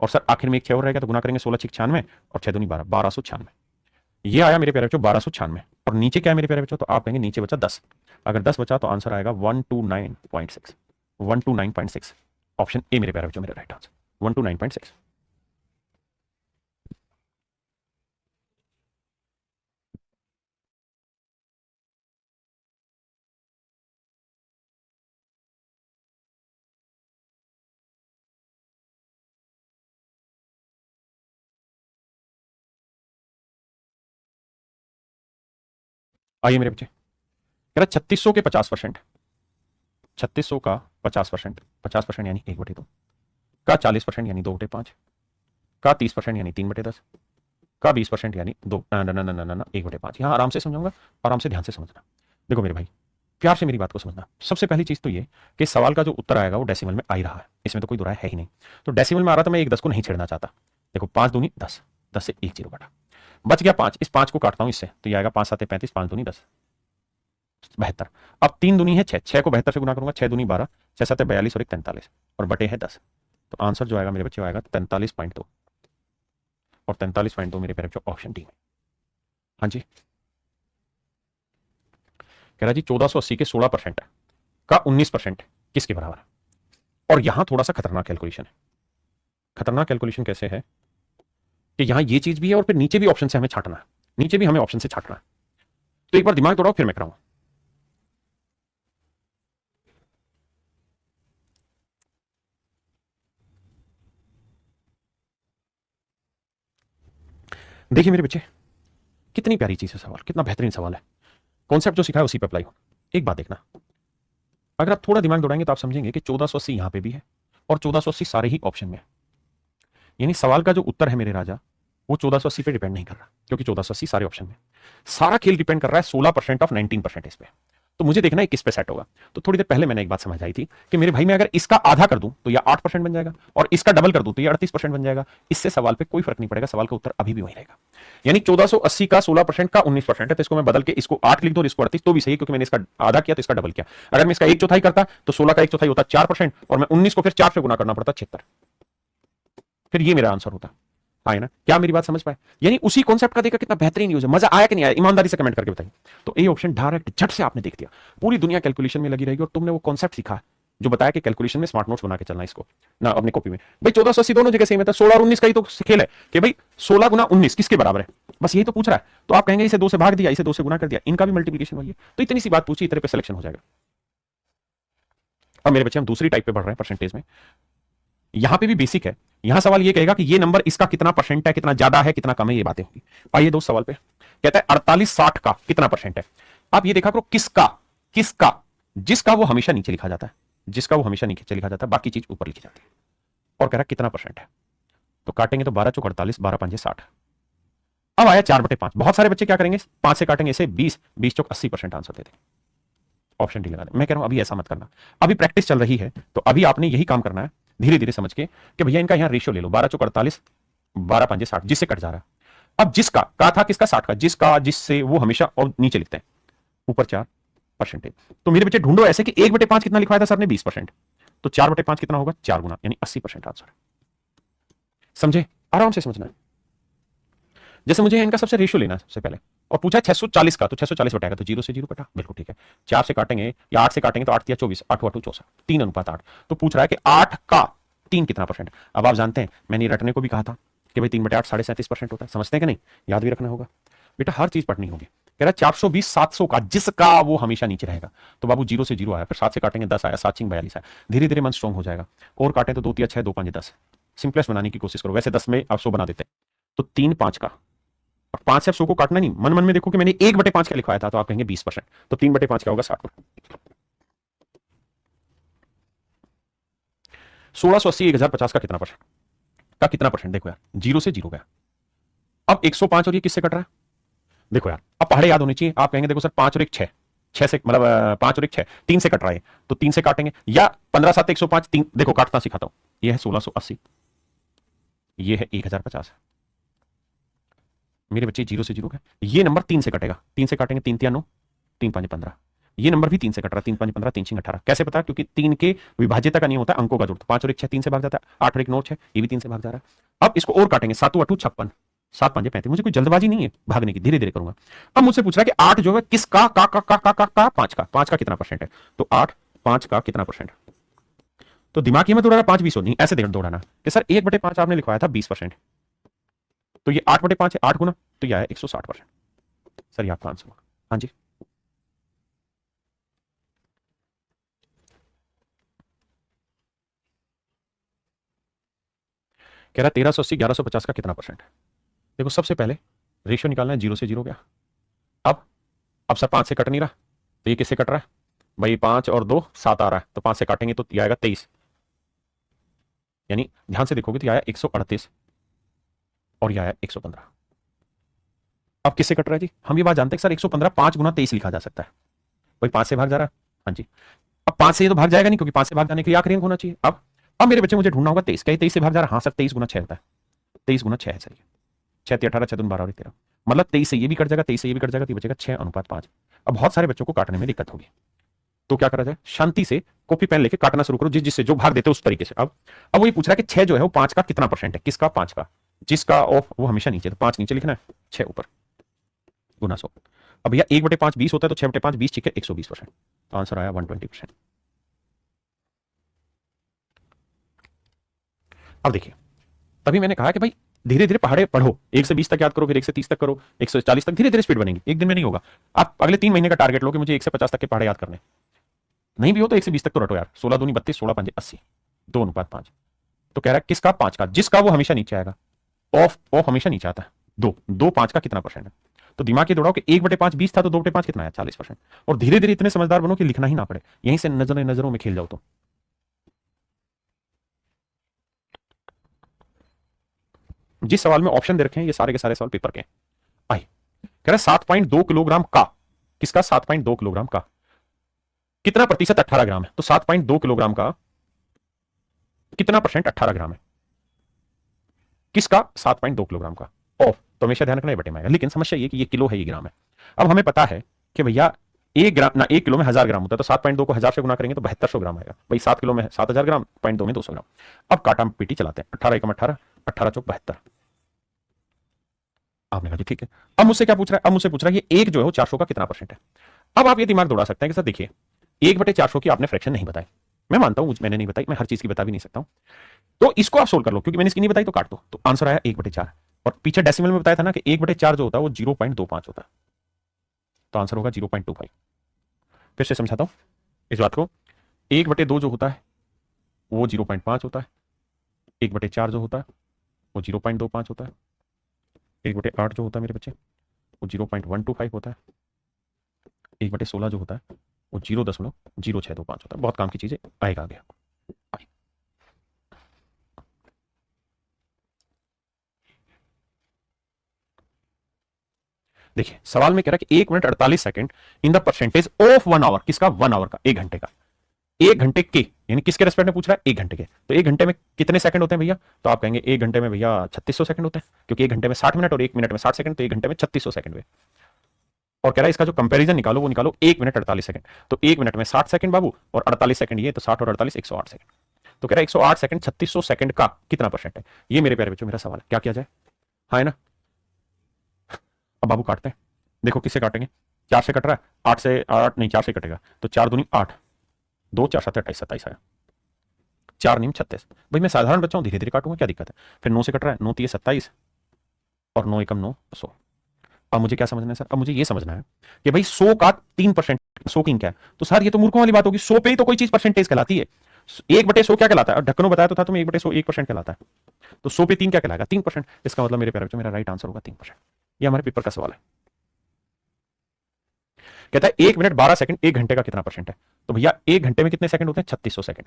और सर आखिर में एक 6 और रहेगा तो गुना करेंगे 16 6 96 और 6 दूनी 12 1296। ये आया मेरे प्यारे बच्चों 1296। और नीचे क्या है मेरे प्यारे बच्चों, तो आप कहेंगे नीचे बचा 10। अगर 10 बचा तो आंसर आएगा 129.6, 129.6। ऑप्शन ए मेरे प्यारे बच्चों मेरा राइट आंसर 129.6। आइए मेरे बच्चे, कह रहा 3600 के 50%, 3600 का 50%, 50% यानी 1/2 का 40% यानी 2/5 का 30% यानी 3/10 का 20% यानी 1/5। यहां आराम से समझाऊंगा, आराम से ध्यान से समझना। देखो मेरे भाई, प्यार से मेरी बात को समझना। सबसे पहली चीज तो ये कि सवाल का जो उत्तर आएगा वो डेसिमल में आ ही रहा है, इसमें तो कोई दुराय है ही नहीं। तो डेसिमल में आ रहा था, मैं एक 10 को नहीं छेड़ना चाहता। देखो 5 दूनी 10, 10 से 1 जीरो काटा, बच गया 5। इस 5 को काटता हूं इससे तो ये आएगा 5 7 35, 5 दूनी 10 72। अब 3 दूनी है 6, 6 को 72 से गुना करूंगा, 6 दूनी 12, 6 7 42 और 1 43 और बटे है 10। तो आंसर जो आएगा मेरे बच्चे आएगा 43.2 और 43.2 मेरे प्यारे बच्चों ऑप्शन डी में। हाँ जी, कह रहा जी 1480 के 16% का 19% किसके बराबर है। और यहां थोड़ा सा खतरनाक कैलकुलेशन है। खतरनाक कैलकुलेशन कैसे है कि यहां ये चीज भी है और फिर नीचे भी ऑप्शन से हमें छाटना है, नीचे भी हमें ऑप्शन से छाटना है। तो एक बार दिमाग दौड़ाओ फिर मैं कराऊंगा। देखिए मेरे बच्चे, कितनी प्यारी चीज है सवाल, कितना बेहतरीन सवाल है। कॉन्सेप्ट जो सिखाया उसी पे अप्लाई हो। एक बात देखना, अगर आप थोड़ा दिमाग दौड़ाएंगे तो आप समझेंगे कि 1480 यहां पे भी है और 1480 सारे ही ऑप्शन में है। यानी सवाल का जो उत्तर है मेरे राजा वो 1480 पे डिपेंड नहीं कर रहा, क्योंकि 1480 सारे ऑप्शन में। सारा खेल डिपेंड कर रहा है 16% ऑफ 19% इस पे। तो मुझे देखना है किस पे सेट होगा। तो थोड़ी देर पहले मैंने एक बात समझ आई थी कि मेरे भाई मैं अगर इसका आधा कर दूं तो यह 8% बन जाएगा और इसका डबल कर दूं तो यह 38% बन जाएगा। इससे सवाल पे कोई फर्क नहीं पड़ेगा, सवाल का उत्तर अभी भी वही रहेगा। यानी 1480 का 16% का 19% है, तो इसको मैं बदल के इसको 8 लिख दूं और इसको 38 तो भी सही, क्योंकि मैंने इसका आधा किया तो इसका डबल किया। अगर मैं इसका 1/4 करता तो 16 का 1/4 होता 4% और मैं 19 को फिर 4 से गुना करना पड़ता 76, फिर ये मेरा आंसर होता। आए ना, क्या मेरी बात समझ पाए। यानी उसी कॉन्सेप्ट का देखा, कितना बेहतरीन यूज है। मजा आया कि नहीं आया, ईमानदारी से कमेंट करके बताइए। तो ए ऑप्शन डायरेक्ट झट से आपने देख दिया, पूरी दुनिया कैलकुलेशन में लगी रहेगी और तुमने वो कॉन्सेप्ट सीखा जो बताया कि कैलकुलेशन में स्मार्ट नोट्स बना के चलना इसको ना अपनी कॉपी में। भाई 1480 दोनों जगह सेम है, 16 और 19 का ही तो खेल है कि भाई 16 गुना 19 किसके बराबर है, बस यही तो पूछ रहा है। तो आप कहेंगे इसे 2 से भाग दिया, इसे 2 से गुना कर दिया, इनका भी मल्टीप्लिकेशन वही है। तो इतनी सी बात पूछी, इतने पे सिलेक्शन हो जाएगा। अब मेरे बच्चे हम दूसरी टाइप पे बढ़ रहे हैं, परसेंटेज में। यहां पे भी बेसिक है। यहां सवाल ये कहेगा कि ये नंबर इसका कितना परसेंट है, कितना ज्यादा है कितना कम है, ये बातें होंगी। आइए दोस्त सवाल पे, कहता है 48-60 का कितना परसेंट है। आप ये देखा करो किसका, किसका, जिसका वो हमेशा नीचे लिखा जाता है, जिसका वो हमेशा नीचे लिखा जाता है, बाकी चीज ऊपर लिखी जाती है। और कह रहा कितना परसेंट है, तो काटेंगे तो 12 चौक 48, 12 5 60। अब आया 4/5। बहुत सारे बच्चे क्या करेंगे, 5 से काटेंगे इसे 20, 20 चौक 80% आंसर दे देंगे। ऑप्शन डी लगा दें। मैं कह रहा हूं अभी ऐसा मत करना, अभी प्रैक्टिस चल रही है, तो अभी आपने यही काम करना है धीरे धीरे समझ के कि भैया इनका यहां रेशियो ले लो, 12 चौक 48, 12 5 60, जिससे कट जा रहा है। अब जिसका कहा था किसका, 60 का, जिसका, जिससे वो हमेशा और नीचे लिखते हैं, ऊपर 4%। तो मेरे बच्चे ढूंढो ऐसे कि 1/5 कितना लिखवाया था सर ने, 20%। तो 4/5 कितना होगा, 4 गुना, यानी 80% आंसर। समझे, आराम से समझना है। जैसे मुझे इनका सबसे रेशियो लेना है सबसे पहले, और पूछा 640 का, तो 640 बटाएगा तो 0 से 0 कटा, बिल्कुल ठीक है। 4 से काटेंगे या 8 से काटेंगे तो 8 या 24, 8 8 64, 3:8। तो पूछ रहा है कि 8 का 3 कितना परसेंट। अब आप जानते हैं मैंने रटने को भी कहा था कि भाई 3/8 37% होता है, समझते हैं कि नहीं, याद भी रखना होगा बेटा, हर चीज पढ़नी होगी। कह रहा 420 700 का, जिसका वो हमेशा नीचे रहेगा। तो बाबू 0 से 0 आया, फिर 7 से काटेंगे 10 आया, 7 42 आया। धीरे धीरे मन स्ट्रॉन्ग हो जाएगा। और काटें तो 2 3 6 2 5 10, सिंपलेस्ट बनाने की कोशिश करो। वैसे 10 में आप 100 बना देते हैं, तो 3 5 का, और 5 से 100 को काटना नहीं, मन मन में देखो कि मैंने 1/5 का लिखवाया था, तो आप कहेंगे 20%, तो 3/5 क्या होगा, 60। 1680 1050 का कितना परसेंट, का कितना परसेंट, देखो यार 0 से 0 गया। अब 105 और ये किससे कट रहा है, देखो यार अब पहाड़े याद होनी चाहिए। आप कहेंगे देखो सर 5 और 1 6, 6 से मतलब 5 और 1 6, 3 से कट रहा है, तो 3 से काटेंगे, या 15 7 105, 3 देखो काटना सिखाता हूं। ये है 1680, ये है 1050। मेरे बच्चे 0 से 0 है, ये नंबर 3 से कटेगा, 3 से काटेंगे 3 3 9, 3 5 15, ये नंबर भी 3 से कट रहा है, 3 5 15, 3 6 18। कैसे पता? क्योंकि 3 के विभाज्यता का नियम होता है अंकों का जोड़। 5 और 1 6, 3 से भाग जाता है। 8 और 1 9 6, ये भी 3 से भाग जा रहा है। अब इसको और काटेंगे, 7 8 56, 7 5 35। मुझे कोई जल्दबाजी नहीं है भागने की, धीरे धीरे करूंगा। अब मुझसे पूछ रहा है कि 8 जो है किसका का 5 का कितना परसेंट है? तो 8 5 का कितना परसेंट? तो दिमाग में दौड़ा 5 20 नहीं, ऐसे दौड़ाना कि सर 1/5 आपने लिखवाया था 20%, तो ये 8/5 है, 8 गुना, तो यह है 160%। सर ये आपका आंसर होगा। हाँ जी, कह रहा 1380 1150 का कितना परसेंट है? देखो सबसे पहले रेशियो निकालना है, 0 से 0 गया। अब सर 5 से कट नहीं रहा, तो ये किससे कट रहा है भाई? 5 और 2 7 आ रहा है, तो 5 से काटेंगे तो यह आएगा 23, यानी ध्यान से देखोगे तो यह आया 138 और यह आया 115। अब किससे कट रहा है जी? हम ये बात जानते हैं सर 115 5 गुना 23 लिखा जा सकता है। भाई 5 से भाग जा रहा है, हाँ जी। अब 5 से ये तो भाग जाएगा नहीं, क्योंकि 5 से भाग जाने के लिए आखिरी अंक होना चाहिए। अब मेरे बच्चे मुझे ढूंढना होगा 23, क्या 23 से भाग जा रहा है? हाँ सर 23 गुना 6 होता है, 23 गुना 6 है सर, 6 18 6 12 और 13, मतलब 23 से ये भी कट जाएगा, 23 से ये भी कट जाएगा, तो बचेगा 6:5। अब बहुत सारे बच्चों को काटने में दिक्कत होगी, तो क्या करा जाए? शांति से कॉपी पेन लेके काटना शुरू करो, जिससे जो भाग देते हो उस तरीके से। अब वो ये पूछ रहा है कि 6 जो है वो 5 का कितना परसेंट है? किसका? 5 का। जिसका ऑफ वो हमेशा नीचे, तो 5 नीचे लिखना है, 6 ऊपर, गुना 100। अब भैया 1/5 20 होता है, तो 6/5 20 ठीक है 120%, तो आंसर आया 120%। अब देखिए, तभी मैंने कहा कि भाई धीरे धीरे पहाड़े पढ़ो, 1 से 20 तक याद करो, फिर 1 से 30 तक करो, 140 तक, धीरे धीरे स्पीड बनेगी, एक दिन में नहीं होगा। आप अगले 3 महीने का टारगेट लो कि मुझे 1 से 50 तक के पहाड़े याद करने, नहीं भी हो तो 1 से 20 तक तो रटो यार। 16 दूनी 32, 16 पंजे 80, 2:5। तो कह रहा है किसका? 5 का। जिसका वो हमेशा नीचे आएगा, ऑफ ऑफ हमेशा नीचे आता है। 2 5 का कितना परसेंट है? तो दिमाग ये दौड़ाओ कि 1/5 20 था, तो 2/5 कितना है? 40%। और धीरे धीरे इतने समझदार बनो कि लिखना ही ना पड़े, यहीं से नजरों में खेल जाओ। तो जिस सवाल में ऑप्शन दे रखे हैं ये सारे के सारे सवाल पेपर के हैं। आई कह रहा है 7.2 किलोग्राम का, किसका? 7.2 किलोग्राम का कितना प्रतिशत 18 ग्राम है? तो 7.2 किलोग्राम का कितना परसेंट 18 ग्राम है? किसका? 7.2 किलोग्राम का। ऑफ तो हमेशा ध्यान रखना ये बटे में आएगा, लेकिन समस्या ये कि ये किलो है, ये ग्राम है। अब हमें पता है कि भैया 1 ग्राम ना 1 किलो में 1000 ग्राम होता है, तो 7.2 को 1000 से गुना करेंगे तो 7200 ग्राम आएगा। भाई 7 किलो में 7000 ग्राम, 0.2 में 200 ग्राम। अब काटा पीटी चलाते हैं, 18 एकम 18, 18 चौक 72। आपने कहा जी ठीक है। अब मुझसे क्या पूछ रहा है? अब मुझसे पूछ रहा है ये 1 जो है वो 400 का कितना परसेंट है? अब आप ये दिमाग दौड़ा सकते हैं कि सर देखिए 1/400 की आपने फ्रैक्शन नहीं बताई, मैं मानता हूं मैंने नहीं बताई, मैं हर चीज की बता भी नहीं सकता हूं, तो इसको आप सोल्व कर लो, क्योंकि मैंने इसकी नहीं बताई तो काट दो। तो आंसर आया 1/4। और पीछे डेसिमल में बताया था ना कि 1/4 जो होता है वो 0.25 होता है, तो आंसर होगा 0.25। फिर से समझाता हूं इस बात को। 1/2 जो होता है वो 0.5 होता है, 1/4 जो होता है वो 0.25 होता है, 1/8 जो होता है मेरे बच्चे वो 0.125 होता है, 1/16 जो होता है वो 0.0625 होता है। बहुत काम की चीजें, आएगा आगे। देखिए सवाल में कह रहा है कि 1 minute 48 second in the percentage of 1 hour, किसका? 1 आवर का, 1 घंटे का। 1 घंटे के यानी किसके रेस्पेक्ट में पूछ रहा है? 1 घंटे के। तो 1 घंटे में कितने सेकंड होते हैं भैया? तो आप कहेंगे 1 घंटे में भैया 3600 सेकंड होते हैं, क्योंकि 1 घंटे में 60 मिनट और 1 मिनट में 60 सेकंड, तो 1 घंटे में 3600 सेकंड हुए। और कह रहा है इसका जो कंपैरिजन निकालो वो निकालो 1 मिनट 48 सेकंड। तो 1 मिनट में 60 सेकंड बाबू, और 48 सेकंड ये, तो 60 और 48 108 सेकंड। तो कह रहा है 108 सेकंड 3600 सेकंड का कितना परसेंट है? ये मेरे प्यारे बच्चों मेरा सवाल है, क्या किया जाए? हाँ है ना? अब बाबू काटते हैं, देखो किससे काटेंगे? 4 से कट रहा है, 8 से 8 नहीं 4 से कटेगा, तो 4 दूनी 8, 2 4 7 28 27 आया, 4 नीम 36। भाई मैं साधारण बच्चा हूं, धीरे धीरे काटूंगा, क्या दिक्कत है? फिर 9 से कट रहा है, 9 3 27 और 9 एकम 9 100। अब मुझे क्या समझना है सर? अब मुझे ये समझना है कि भाई 100 का 3% 100 किंग क्या है? तो सर ये तो मूर्खों वाली बात होगी, 100 पे ही तो कोई चीज परसेंटेज कहलाती है। 1/100 क्या कहलाता है? ढक्कनों बताया तो था तुम्हें, 1/100 1% कहलाता है, तो 100 पे 3 क्या कहलाएगा? 3%। इसका मतलब मेरे प्यारे बच्चों मेरा राइट आंसर होगा 3%। ये हमारे पेपर का सवाल है। कहता है 1 मिनट 12 सेकंड 1 घंटे का कितना परसेंट है? तो भैया 1 घंटे में कितने सेकंड होते हैं? 3600 सेकंड।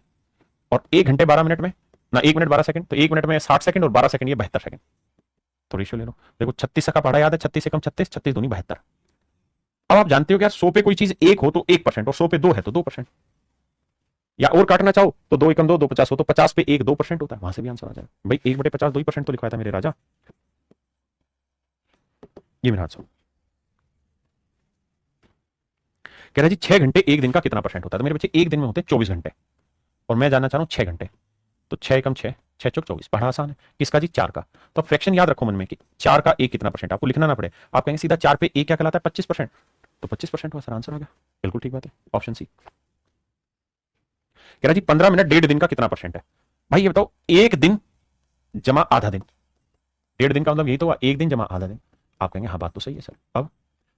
और 1 घंटे 12 मिनट में ना, 1 मिनट 12 सेकंड, तो 1 मिनट में 60 सेकंड और 12 सेकंड ये 72 सेकंड। तो रेशियो ले लो, देखो 36 का पढ़ा याद है, 36 से कम 36, 36 दूनी 72। अब आप जानते हो कि यार 100 पे कोई चीज 1 हो तो 1%, और 100 पे 2 है तो 2%, या और काटना चाहो तो 2 एकम 2 2 50 हो, तो 50 पे 1 2% होता है, वहां से भी आंसर आ जाएगा। भाई 1/50 2% तो लिखवाया था मेरे राजा। ये मेरा आंसर। कह रहा है जी 6 घंटे एक दिन का कितना परसेंट होता है। तो मेरे बच्चे एक दिन में होते हैं 24 घंटे और मैं जानना चाह रहा हूं 6 घंटे। तो 6 एकम 6, 6 चौक 24, बड़ा आसान है। किसका जी? 4 का। तो फ्रैक्शन याद रखो मन में कि 4 का एक कितना परसेंट, आपको लिखना ना पड़े। आप कहेंगे सीधा 4 पे एक क्या कहलाता है? 25%। तो 25% हुआ सर, आंसर आ गया। बिल्कुल ठीक बात है, ऑप्शन सी। कह रहा जी 15 मिनट डेढ़ दिन का कितना परसेंट है। भाई ये बताओ, एक दिन जमा आधा दिन, डेढ़ दिन का मतलब यही तो हुआ, एक दिन जमा आधा दिन। आप कहेंगे हाँ बात तो सही है सर।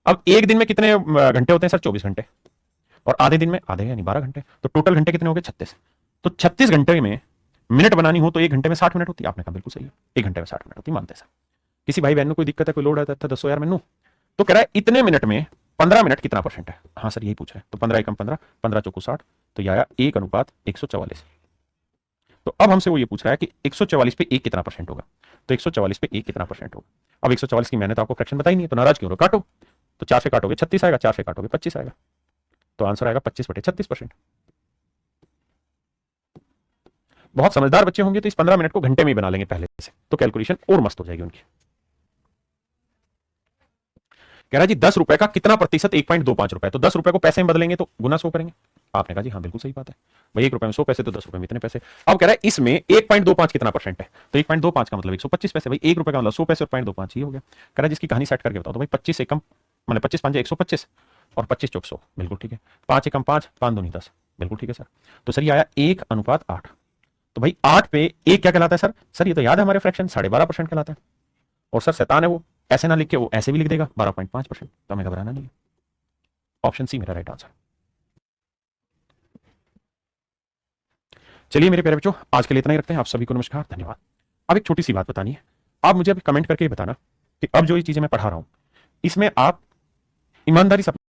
अब एक दिन में कितने घंटे होते हैं सर? 24 घंटे। और आधे दिन में आधे यानी 12 घंटे। तो टोटल घंटे कितने हो गए? 36। तो 36 घंटे में मिनट बनानी हो तो एक घंटे में 60 मिनट होती है। आपने कहा बिल्कुल सही है, एक घंटे में 60 मिनट होती, मानते सर। किसी भाई बहन में कोई दिक्कत है, कोई लोड आता है, दसो यार मैनू। तो कह रहा है इतने मिनट में 15 मिनट कितना परसेंट है। हाँ सर यही पूछा है। तो 15 एकम 15, 15 चौको 60, तो यह आया 1:144। तो अब हमसे वो ये पूछ रहा है कि 144 पे एक कितना परसेंट होगा। तो 144 पे एक कितना परसेंट होगा। अब 144 की मैंने तो आपको फ्रैक्शन बताई नहीं है, तो नाराज क्यों हो? काटो। तो 4 से काटोगे 36 आएगा, 4 से काटोगे 25 आएगा। तो आंसर आएगा 25/36%। बहुत समझदार बच्चे होंगे तो इस 15 मिनट को घंटे में ही बना लेंगे पहले से, तो कैलकुलेशन और मस्त हो जाएगी उनकी। कह रहा है जी 10 रुपए का कितना प्रतिशत 1.25 रुपए। तो 10 रुपए को पैसे में बदलेंगे तो गुना 100 करेंगे। आपने कहा जी हाँ बिल्कुल सही बात है भाई, 1 रुपए में 100 पैसे तो 10 रुपए में इतने पैसे। अब कह रहा है इसमें 1.25 कितना परसेंट है। तो 1.25 का मतलब 125 पैसे। भाई 1 रुपए का मतलब 100 पैसे और 0.25 ही हो गया। कह रहा है जिसकी कहानी सेट करके बताओ। तो भाई 25 एकम मतलब 25 5 125 और 25 चौक 100, बिल्कुल ठीक है। 5 एकम 5, 5 दूनी 10, बिल्कुल ठीक है सर। तो सर ये आया 1:8। तो भाई 8 पे एक क्या कहलाता है सर? सर ये तो याद है हमारे फ्रैक्शन 12.5% कहलाता है। और सर शैतान है वो, ऐसे ना लिख के वो ऐसे भी लिख देगा 12.5%। तो हमें घबराना नहीं है। ऑप्शन सी मेरा राइट आंसर। चलिए मेरे प्यारे बच्चों, आज के लिए इतना ही रखते हैं। आप सभी को नमस्कार, धन्यवाद। अब एक छोटी सी बात बतानी है। आप मुझे अभी कमेंट करके बताना कि अब जो ये चीजें मैं पढ़ा रहा हूं इसमें आप ईमानदारी से